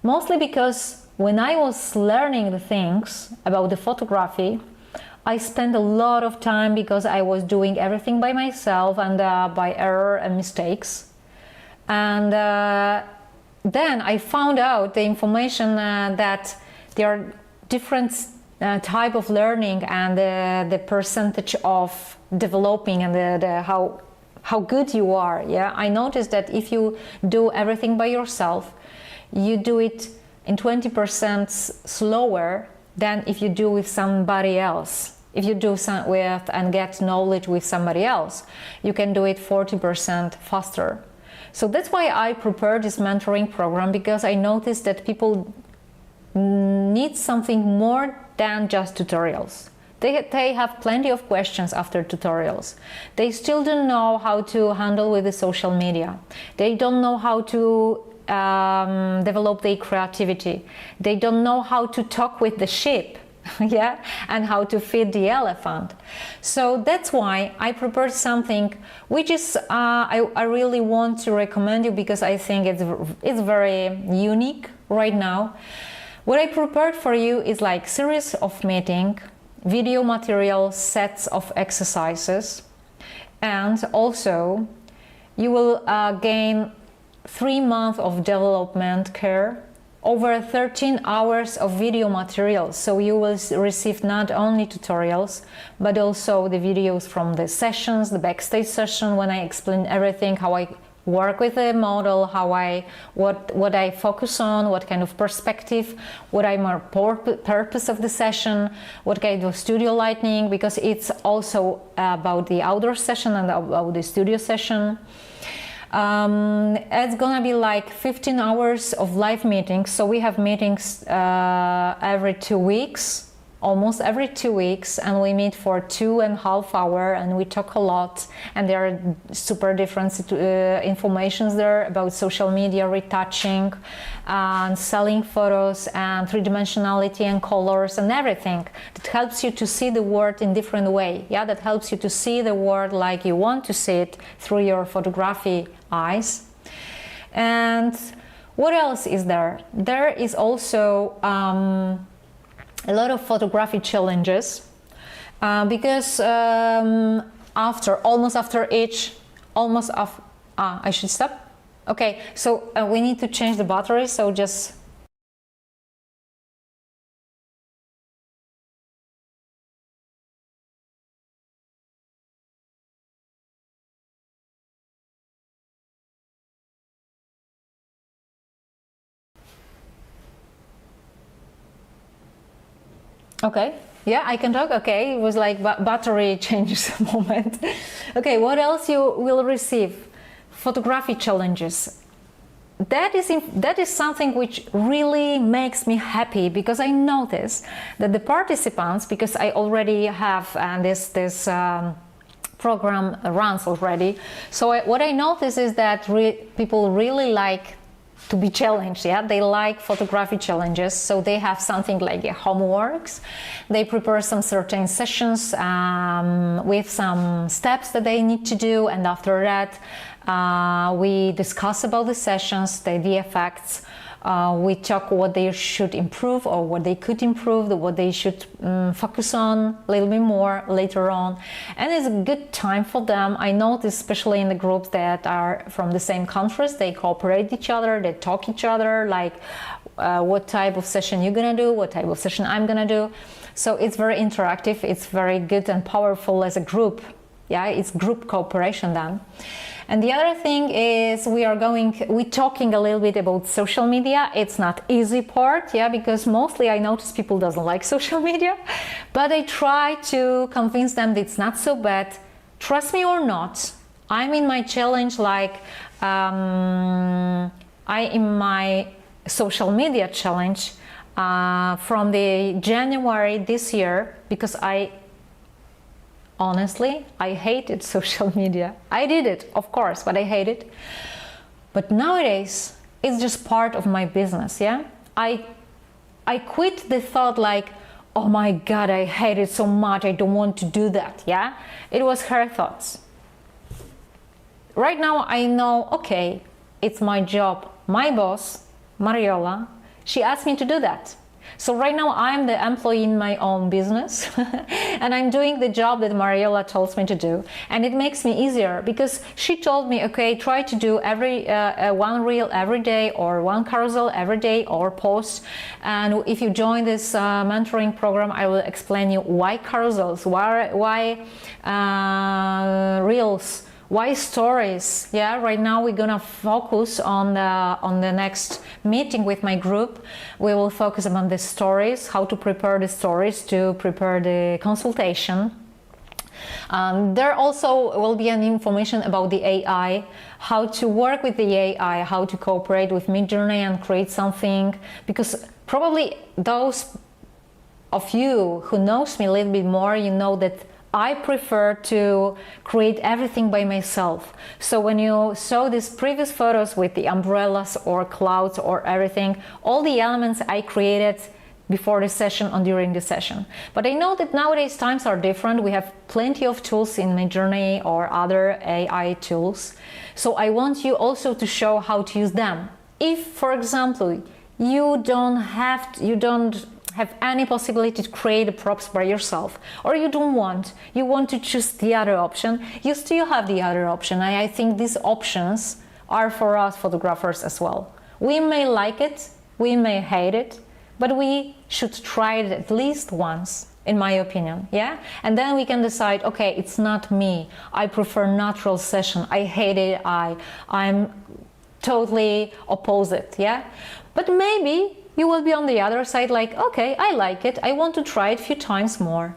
Mostly because when I was learning the things about the photography, I spent a lot of time because I was doing everything by myself and by error and mistakes. And then I found out the information that there are different type of learning, and the percentage of developing, and how good you are. Yeah, I noticed that if you do everything by yourself, you do it in 20% slower than if you do with somebody else. If you do some with and get knowledge with somebody else, you can do it 40% faster. So that's why I prepared this mentoring program, because I noticed that people need something more than just tutorials. They have plenty of questions after tutorials. They still don't know how to handle with the social media. They don't know how to develop their creativity. They don't know how to talk with the sheep. Yeah, and how to feed the elephant. So that's why I prepared something which is I really want to recommend you, because I think it's very unique right now. What I prepared for you is like series of meeting, video material, sets of exercises, and also you will gain 3 months of development care, over 13 hours of video materials. So you will receive not only tutorials, but also the videos from the sessions, the backstage session, when I explain everything, how I work with the model, what I focus on, what kind of perspective, what I'm my purpose of the session, what kind of studio lighting, because it's also about the outdoor session and about the studio session. It's gonna be like 15 hours of live meetings. So we have meetings every 2 weeks, almost every 2 weeks, and we meet for 2.5 hours, and we talk a lot, and there are super different informations there about social media, retouching, and selling photos, and three-dimensionality and colors and everything that helps you to see the world in different way. Yeah, that helps you to see the world like you want to see it through your photography eyes. And what else is there? There is also a lot of photography challenges, because I should stop. Okay, so we need to change the battery, so just okay, yeah, I can talk. Okay, it was like battery changes moment. Okay, what else you will receive? Photography challenges. That is something which really makes me happy, because I notice that the participants, because I already have this program runs already, so what I notice is that people really like to be challenged. Yeah, they like photography challenges, so they have something like homeworks. They prepare some certain sessions with some steps that they need to do, and after that we discuss about the sessions, the effects. We talk what they should improve, or what they could improve, what they should focus on a little bit more later on. And it's a good time for them. I notice, especially in the groups that are from the same countries, they cooperate each other, they talk each other, like what type of session you're gonna do, what type of session I'm gonna do. So it's very interactive, it's very good and powerful as a group. Yeah, it's group cooperation then. And the other thing is we're talking a little bit about social media. It's not easy part, yeah, because mostly I notice people doesn't like social media, but I try to convince them that it's not so bad. Trust me or not, I'm in my challenge, like in my social media challenge, from the January this year, because honestly, I hated social media. I did it, of course, but I hate it. But nowadays, it's just part of my business, yeah? I quit the thought like, oh my God, I hate it so much, I don't want to do that, yeah? It was her thoughts. Right now, I know, okay, it's my job. My boss, Mariola, she asked me to do that. So right now I'm the employee in my own business and I'm doing the job that Mariola tells me to do, and it makes me easier because she told me, okay, try to do every one reel every day or one carousel every day or post. And if you join this mentoring program, I will explain you why carousels, why reels, why stories. Yeah, right now we're gonna focus on the next meeting with my group. We will focus on the stories, how to prepare the stories to prepare the consultation. There also will be an information about the AI, how to work with the AI, how to cooperate with Midjourney and create something, because probably those of you who knows me a little bit more, you know that I prefer to create everything by myself. So when you saw these previous photos with the umbrellas or clouds or everything, all the elements I created before the session and during the session. But I know that nowadays times are different. We have plenty of tools in Midjourney or other AI tools. So I want you also to show how to use them. If, for example, you don't have any possibility to create the props by yourself, or you want to choose the other option, you still have the other option. I think these options are for us photographers as well. We may like it, we may hate it, but we should try it at least once, in my opinion, yeah? And then we can decide, okay, it's not me, I prefer natural session, I hate it, I'm totally opposite, yeah? But maybe you will be on the other side like, okay, I like it, I want to try it a few times more.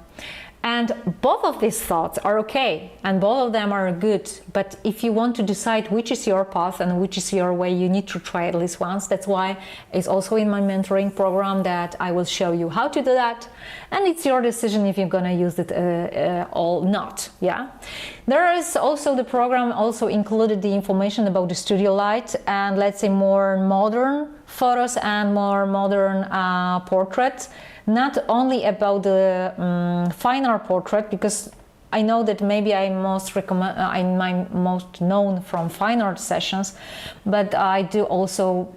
And both of these thoughts are okay, and both of them are good. But if you want to decide which is your path and which is your way, you need to try at least once. That's why it's also in my mentoring program that I will show you how to do that. And it's your decision if you're gonna use it or not, yeah? There is also, the program also included the information about the studio light and, let's say, more modern photos and more modern portraits. Not only about the fine art portrait, because I know that maybe I'm most known from fine art sessions, but I do also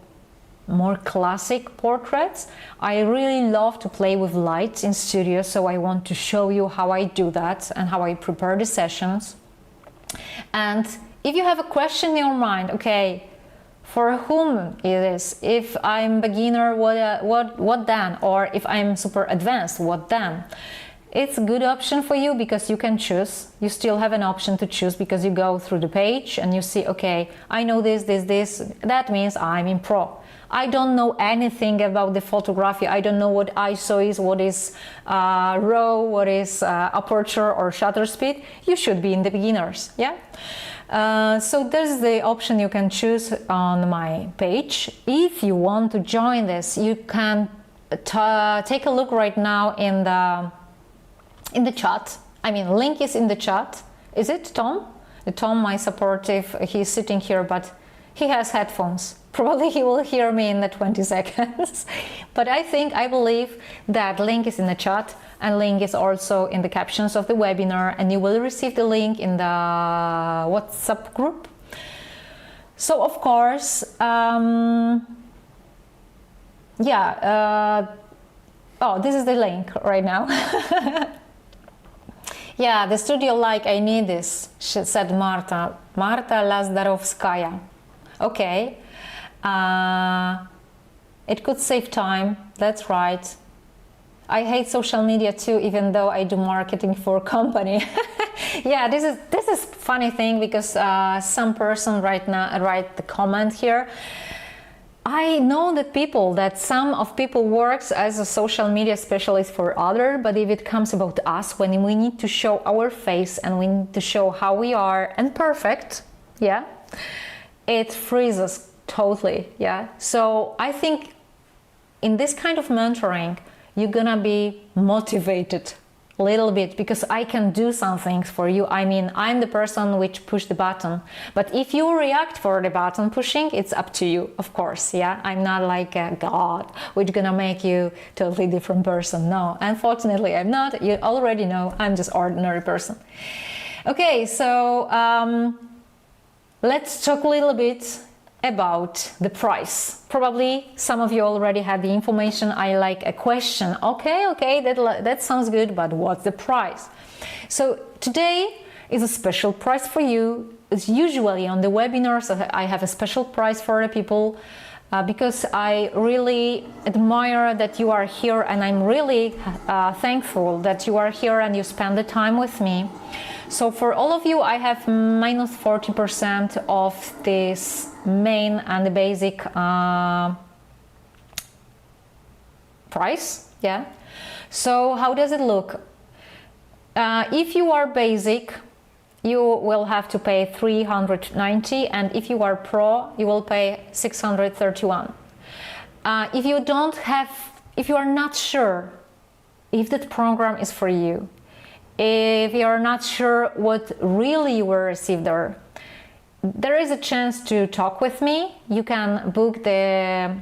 more classic portraits. I really love to play with lights in studio, so I want to show you how I do that and how I prepare the sessions. And if you have a question in your mind, okay, for whom it is? If I'm beginner, what then? Or if I'm super advanced, what then? It's a good option for you because you can choose. You still have an option to choose because you go through the page and you see, okay, I know this. That means I'm in pro. I don't know anything about the photography. I don't know what ISO is, what is RAW, what is aperture or shutter speed. You should be in the beginners, yeah? So there's the option you can choose on my page. If you want to join this, you can take a look right now in the chat. I mean, link is in the chat. Is it Tom? Tom, my supportive, he's sitting here, but he has headphones. Probably he will hear me in the 20 seconds. But I believe that link is in the chat, and link is also in the captions of the webinar, and you will receive the link in the WhatsApp group. So of course, oh, this is the link right now. Yeah, the studio like, I need this, said Marta Lazdarovskaya. Okay, it could save time, that's right. I hate social media too, even though I do marketing for a company. Yeah, this is funny thing because some person write the comment here. I know that some of people works as a social media specialist for other, but if it comes about us, when we need to show our face and we need to show how we are and perfect, yeah, it freezes totally, yeah. So I think in this kind of mentoring, you're gonna be motivated a little bit because I can do some things for you. I mean, I'm the person which push the button, but if you react for the button pushing, it's up to you, of course. Yeah, I'm not like a god which gonna make you totally different person. No, unfortunately I'm not. You already know I'm just ordinary person. Okay, so let's talk a little bit about the price. Probably some of you already had the information. I like a question. Okay, that sounds good, but what's the price? So today is a special price for you. It's usually on the webinars I have a special price for the people because I really admire that you are here, and I'm really thankful that you are here and you spend the time with me. So for all of you, I have minus 40% of this main and the basic price. Yeah. So how does it look? If you are basic, you will have to pay 390, and if you are pro, you will pay 631. If you are not sure if that program is for you, if you are not sure what really you will receive there is a chance to talk with me. You can book the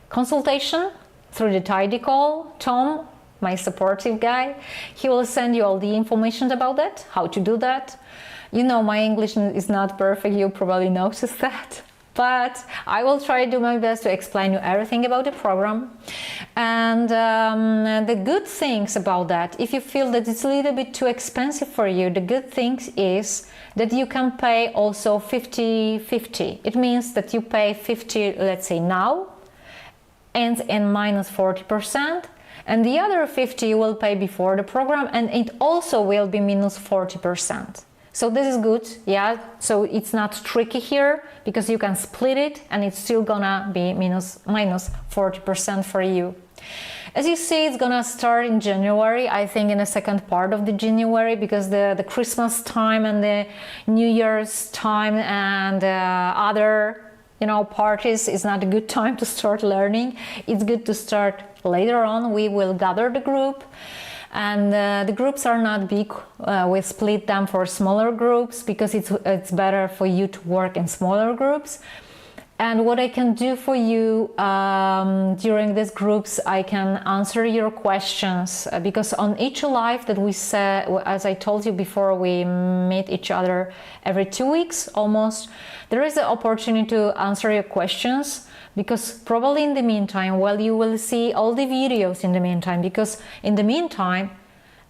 consultation through the Tidy call. Tom, my supportive guy, he will send you all the information about that, how to do that. You know, my English is not perfect, you probably noticed that. But I will try to do my best to explain you everything about the program. And the good things about that, if you feel that it's a little bit too expensive for you, the good thing is that you can pay also 50-50. It means that you pay 50, let's say now, and minus 40%, and the other 50 you will pay before the program, and it also will be minus 40%. So this is good, yeah, so it's not tricky here because you can split it and it's still gonna be minus 40% for you. As you see, it's gonna start in January, I think in the second part of the January, because the Christmas time and the New Year's time and other parties is not a good time to start learning. It's good to start later on. We will gather the group. And the groups are not big. We split them for smaller groups because it's better for you to work in smaller groups. And what I can do for you during these groups, I can answer your questions because on each live that we say, as I told you before, we meet each other every 2 weeks almost. There is an opportunity to answer your questions. Because probably in the meantime, well, you will see all the videos in the meantime, because in the meantime,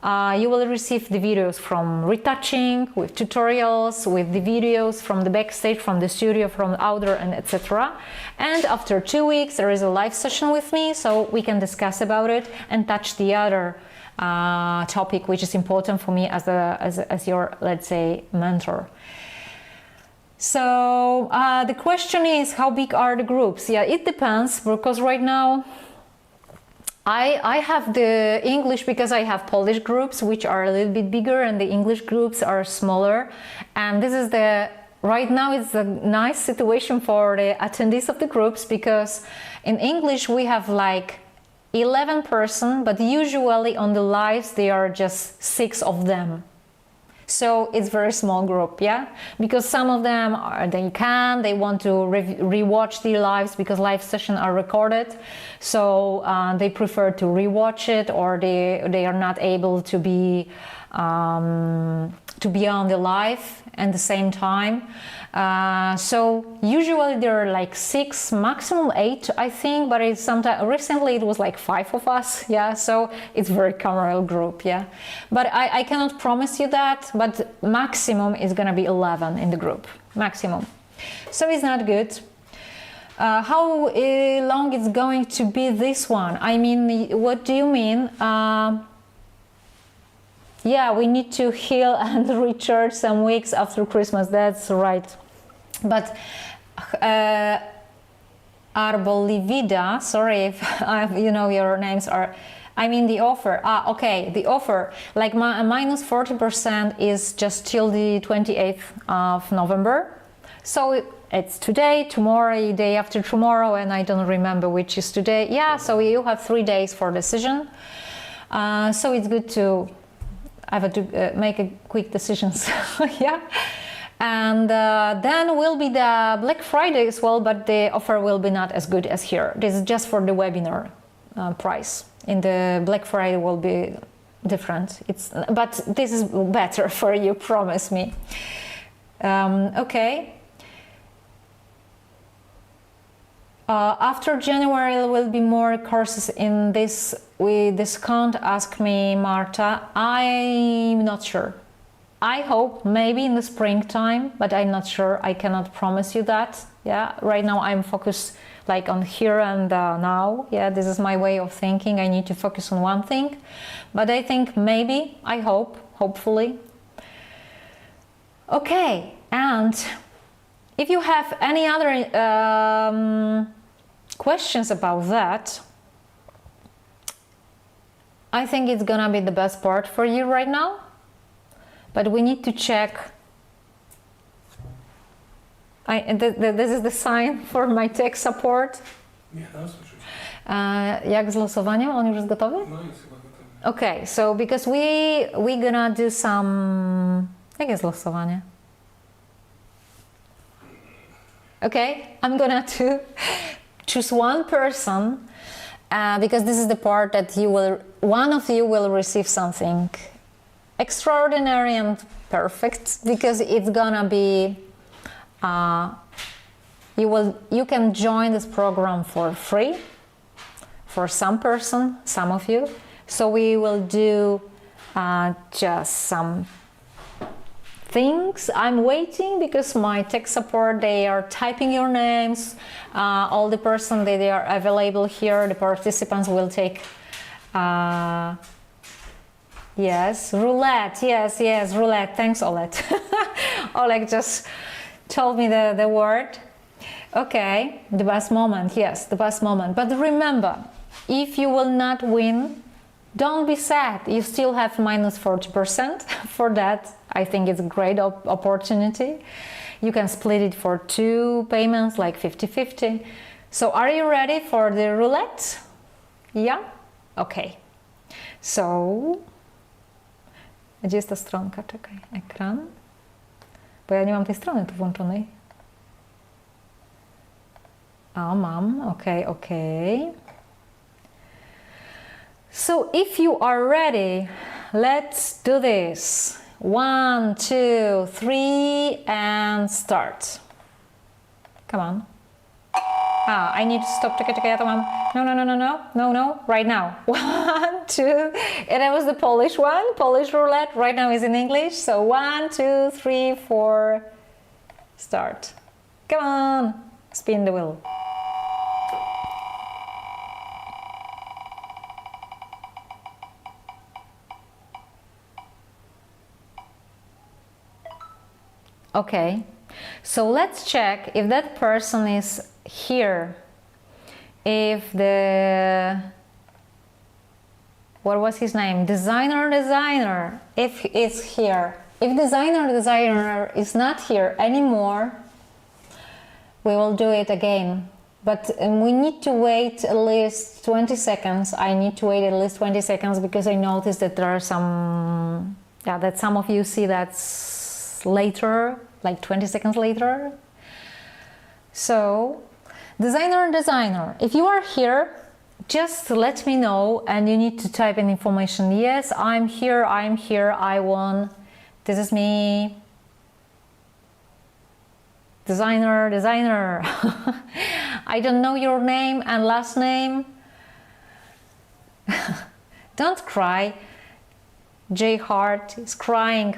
you will receive the videos from retouching, with tutorials, with the videos from the backstage, from the studio, from the outdoor, and etc. And after 2 weeks, there is a live session with me, so we can discuss about it and touch the other topic, which is important for me as your, let's say, mentor. So the question is, how big are the groups? Yeah, it depends, because right now I have the English, because I have Polish groups which are a little bit bigger and the English groups are smaller, and this is right now it's a nice situation for the attendees of the groups, because in English we have like 11 person, but usually on the lives they are just 6 of them. So it's very small group, yeah, because some of them they want to rewatch the lives, because live sessions are recorded, so they prefer to rewatch it, or they are not able to be on the live at the same time. So usually there are like 6, maximum 8, I think, but it's recently it was like 5 of us, yeah, so it's very camaraderie group, yeah. But I cannot promise you that, but maximum is gonna be 11 in the group, maximum. So it's not good. How long it's going to be this one? I mean, what do you mean? Yeah, we need to heal and recharge some weeks after Christmas, that's right. But Arbolivida, sorry if your names are, I mean the offer. Okay, the offer, like minus 40% is just till the 28th of November. So it's today, tomorrow, day after tomorrow, and I don't remember which is today. Yeah, so you have 3 days for decision. So it's good to make a quick decisions. Yeah. And then will be the Black Friday as well, but the offer will be not as good as here. This is just for the webinar price. In the Black Friday will be different. But this is better for you, promise me. Okay. After January there will be more courses in this with discount, ask me Marta. I'm not sure. I hope maybe in the springtime, but I'm not sure. I cannot promise you that. Yeah, right now I'm focused like on here and now. Yeah, this is my way of thinking. I need to focus on one thing, but I think maybe, I hope, hopefully. Okay, and if you have any other questions about that, I think it's gonna be the best part for you right now. But we need to check. This is the sign for my tech support. Jak z losowaniem? On już jest gotowy? Okay, so because we gonna do some... Jak jest losowanie? Okay, I'm gonna choose one person because this is the part that one of you will receive something extraordinary and perfect, because it's gonna be you can join this program for free for some of you. So we will do just some things. I'm waiting because my tech support, they are typing your names, all the person that they are available here, the participants will take yes, roulette, yes, roulette. Thanks, Oleg. Oleg just told me the word. Okay, the best moment, yes, the best moment. But remember, if you will not win, don't be sad. You still have minus 40% for that. I think it's a great opportunity. You can split it for 2 payments, like 50-50. So are you ready for the roulette? Yeah? Okay. So... Gdzie jest ta stronka? Czekaj, ekran. Bo ja nie mam tej strony tu włączonej. O, mam. Okay. So if you are ready, let's do this. 1, 2, 3, and start. Come on. I need to stop. Czekaj, ja to mam. No, right now. 1, 2, and that was the Polish one, Polish roulette. Right now is in English. So 1, 2, 3, 4, start. Come on, spin the wheel. Okay, so let's check if that person is here. If what was his name? Designer, if it's here. If designer is not here anymore, we will do it again. But we need to wait at least 20 seconds. I need to wait at least 20 seconds because I noticed that there are some, that some of you see that's later, like 20 seconds later. So, designer, if you are here, just let me know, and you need to type in information. Yes, I'm here, I won. This is me. Designer. I don't know your name and last name. Don't cry. J Hart is crying.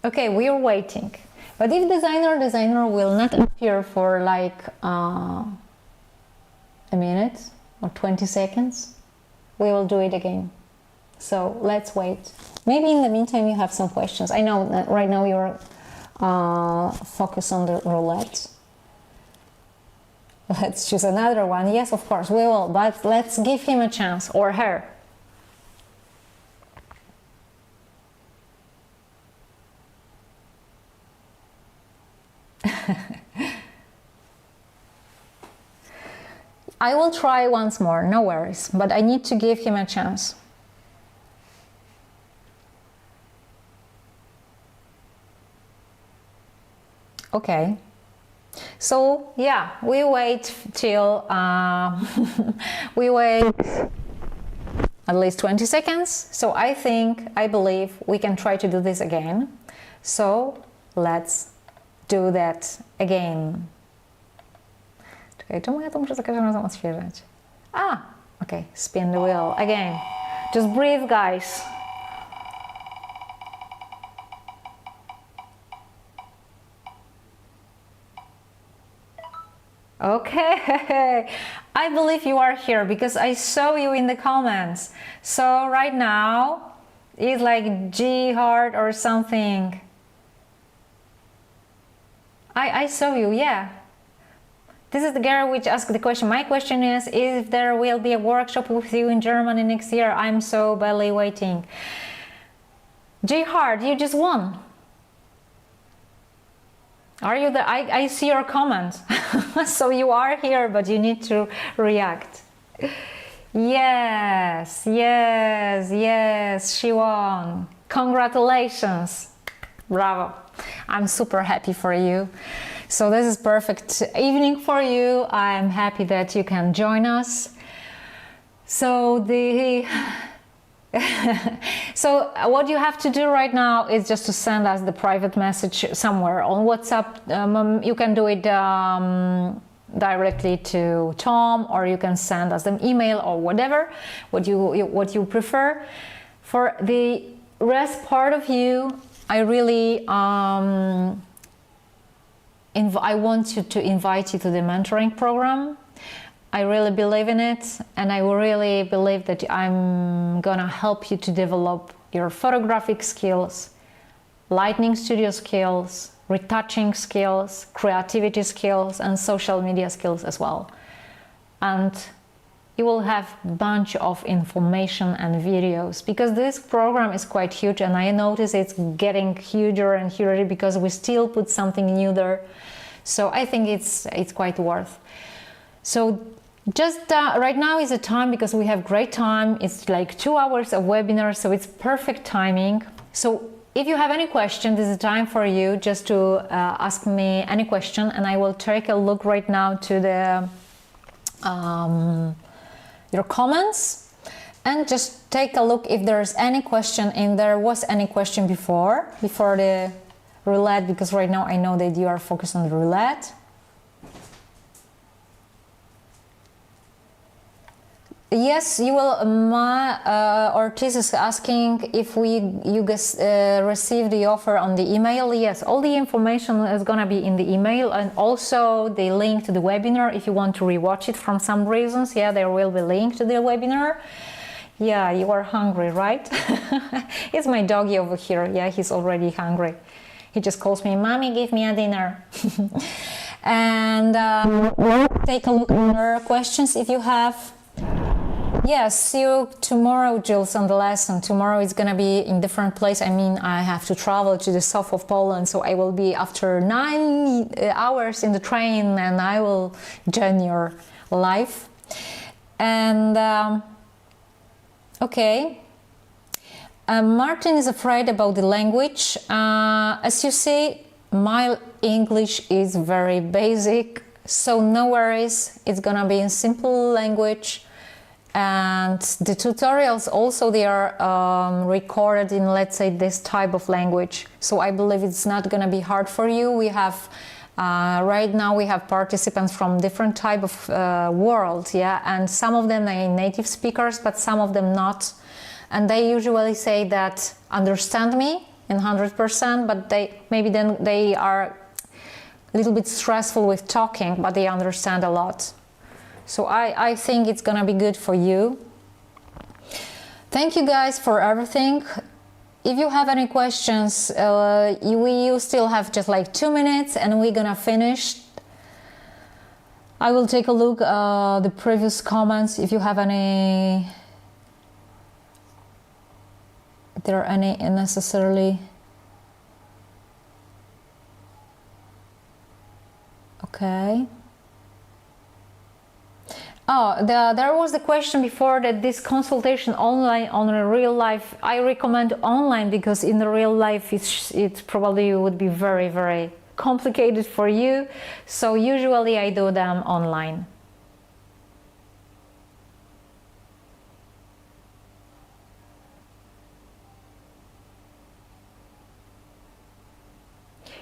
Okay, we are waiting. But if designer will not appear for like a minute or 20 seconds, we will do it again. So let's wait. Maybe in the meantime you have some questions. I know that right now you're focused on the roulette. Let's choose another one. Yes, of course, we will, but let's give him a chance, or her. I will try once more, no worries, but I need to give him a chance. Okay. So yeah, we wait till we wait at least 20 seconds. So I believe we can try to do this again. So let's do that again. Czekaj, czemu ja to muszę za każdym razem odświeżać? Okay, spin the wheel again. Just breathe, guys. Okay, I believe you are here because I saw you in the comments. So right now it's like G heart or something. I saw you, yeah. This is the girl which asked the question. My question is if there will be a workshop with you in Germany next year. I'm so badly waiting. G heart, you just won. Are you there? I see your comment. So you are here, but you need to react. Yes, yes, yes, she won. Congratulations. Bravo. I'm super happy for you. So this is perfect evening for you. I'm happy that you can join us. So so what you have to do right now is just to send us the private message somewhere on WhatsApp. You can do it directly to Tom, or you can send us an email or whatever, what you prefer. For the rest part of you, I really I want to invite you to the mentoring program. I really believe in it, and I really believe that I'm gonna help you to develop your photographic skills, lighting studio skills, retouching skills, creativity skills, and social media skills as well. And you will have a bunch of information and videos, because this program is quite huge, and I notice it's getting huger and huger because we still put something new there. So I think it's quite worth. So just right now is a time, because we have great time. It's like 2 hours of webinar, so it's perfect timing. So if you have any question, this is time for you just to ask me any question, and I will take a look right now to the your comments, and just take a look if there's any question, and there was any question before the roulette, because right now I know that you are focused on the roulette. Yes, you will. Ortiz is asking if you guys received the offer on the email. Yes, all the information is gonna be in the email, and also the link to the webinar if you want to rewatch it from some reasons. Yeah, there will be a link to the webinar. Yeah, you are hungry, right? It's my doggy over here. Yeah, he's already hungry. He just calls me, "Mommy, give me a dinner." And take a look at your questions if you have. Yes, see you tomorrow, Jules, on the lesson. Tomorrow it's gonna be in different place. I mean, I have to travel to the south of Poland, so I will be after 9 hours in the train, and I will join your live. And okay, Martin is afraid about the language. As you see, my English is very basic, so no worries. It's gonna be in simple language. And the tutorials also, they are recorded in, let's say, this type of language. So I believe it's not going to be hard for you. We have, right now we have participants from different type of world, yeah, and some of them are native speakers, but some of them not. And they usually say that understand me in 100%, but maybe then they are a little bit stressful with talking, but they understand a lot. So I think it's gonna be good for you. Thank you guys for everything. If you have any questions, you still have just like 2 minutes and we're gonna finish. I will take a look the previous comments if you have any, if there are any necessarily. Okay. Oh, there was the question before that this consultation online on a real life. I recommend online because in the real life it probably would be very, very complicated for you. So usually I do them online.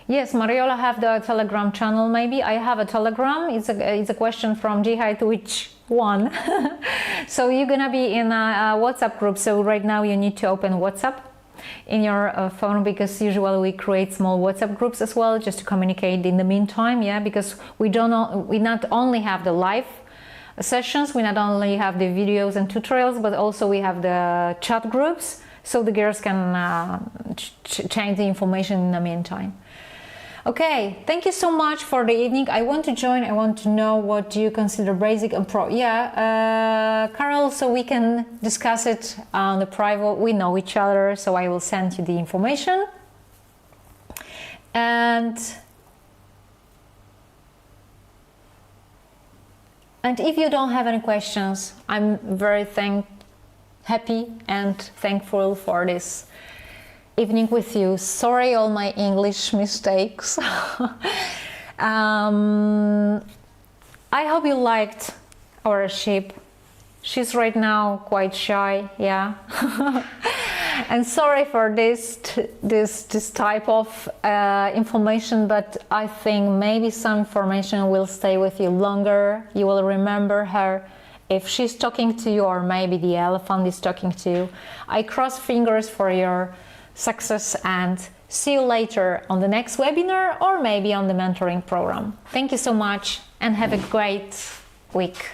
Yes, Mariola have the Telegram channel. Maybe I have a Telegram. It's a question from Jihad, which one? So you're gonna be in a WhatsApp group. So right now you need to open WhatsApp in your phone, because usually we create small WhatsApp groups as well, just to communicate in the meantime. Yeah, because we not only have the live sessions, we not only have the videos and tutorials, but also we have the chat groups, so the girls can change the information in the meantime. Okay, thank you so much for the evening. I want to join. I want to know what do you consider basic and pro. Yeah, Carol, so we can discuss it on the private. We know each other, so I will send you the information. And if you don't have any questions, I'm very happy and thankful for this evening with you. Sorry all my English mistakes. I hope you liked our sheep. She's right now quite shy, yeah. And sorry for this type of information, but I think maybe some information will stay with you longer. You will remember her if she's talking to you, or maybe the elephant is talking to you. I cross fingers for your success, and see you later on the next webinar, or maybe on the mentoring program. Thank you so much and have a great week.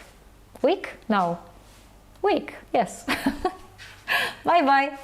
Week? No. Week, yes. Bye bye.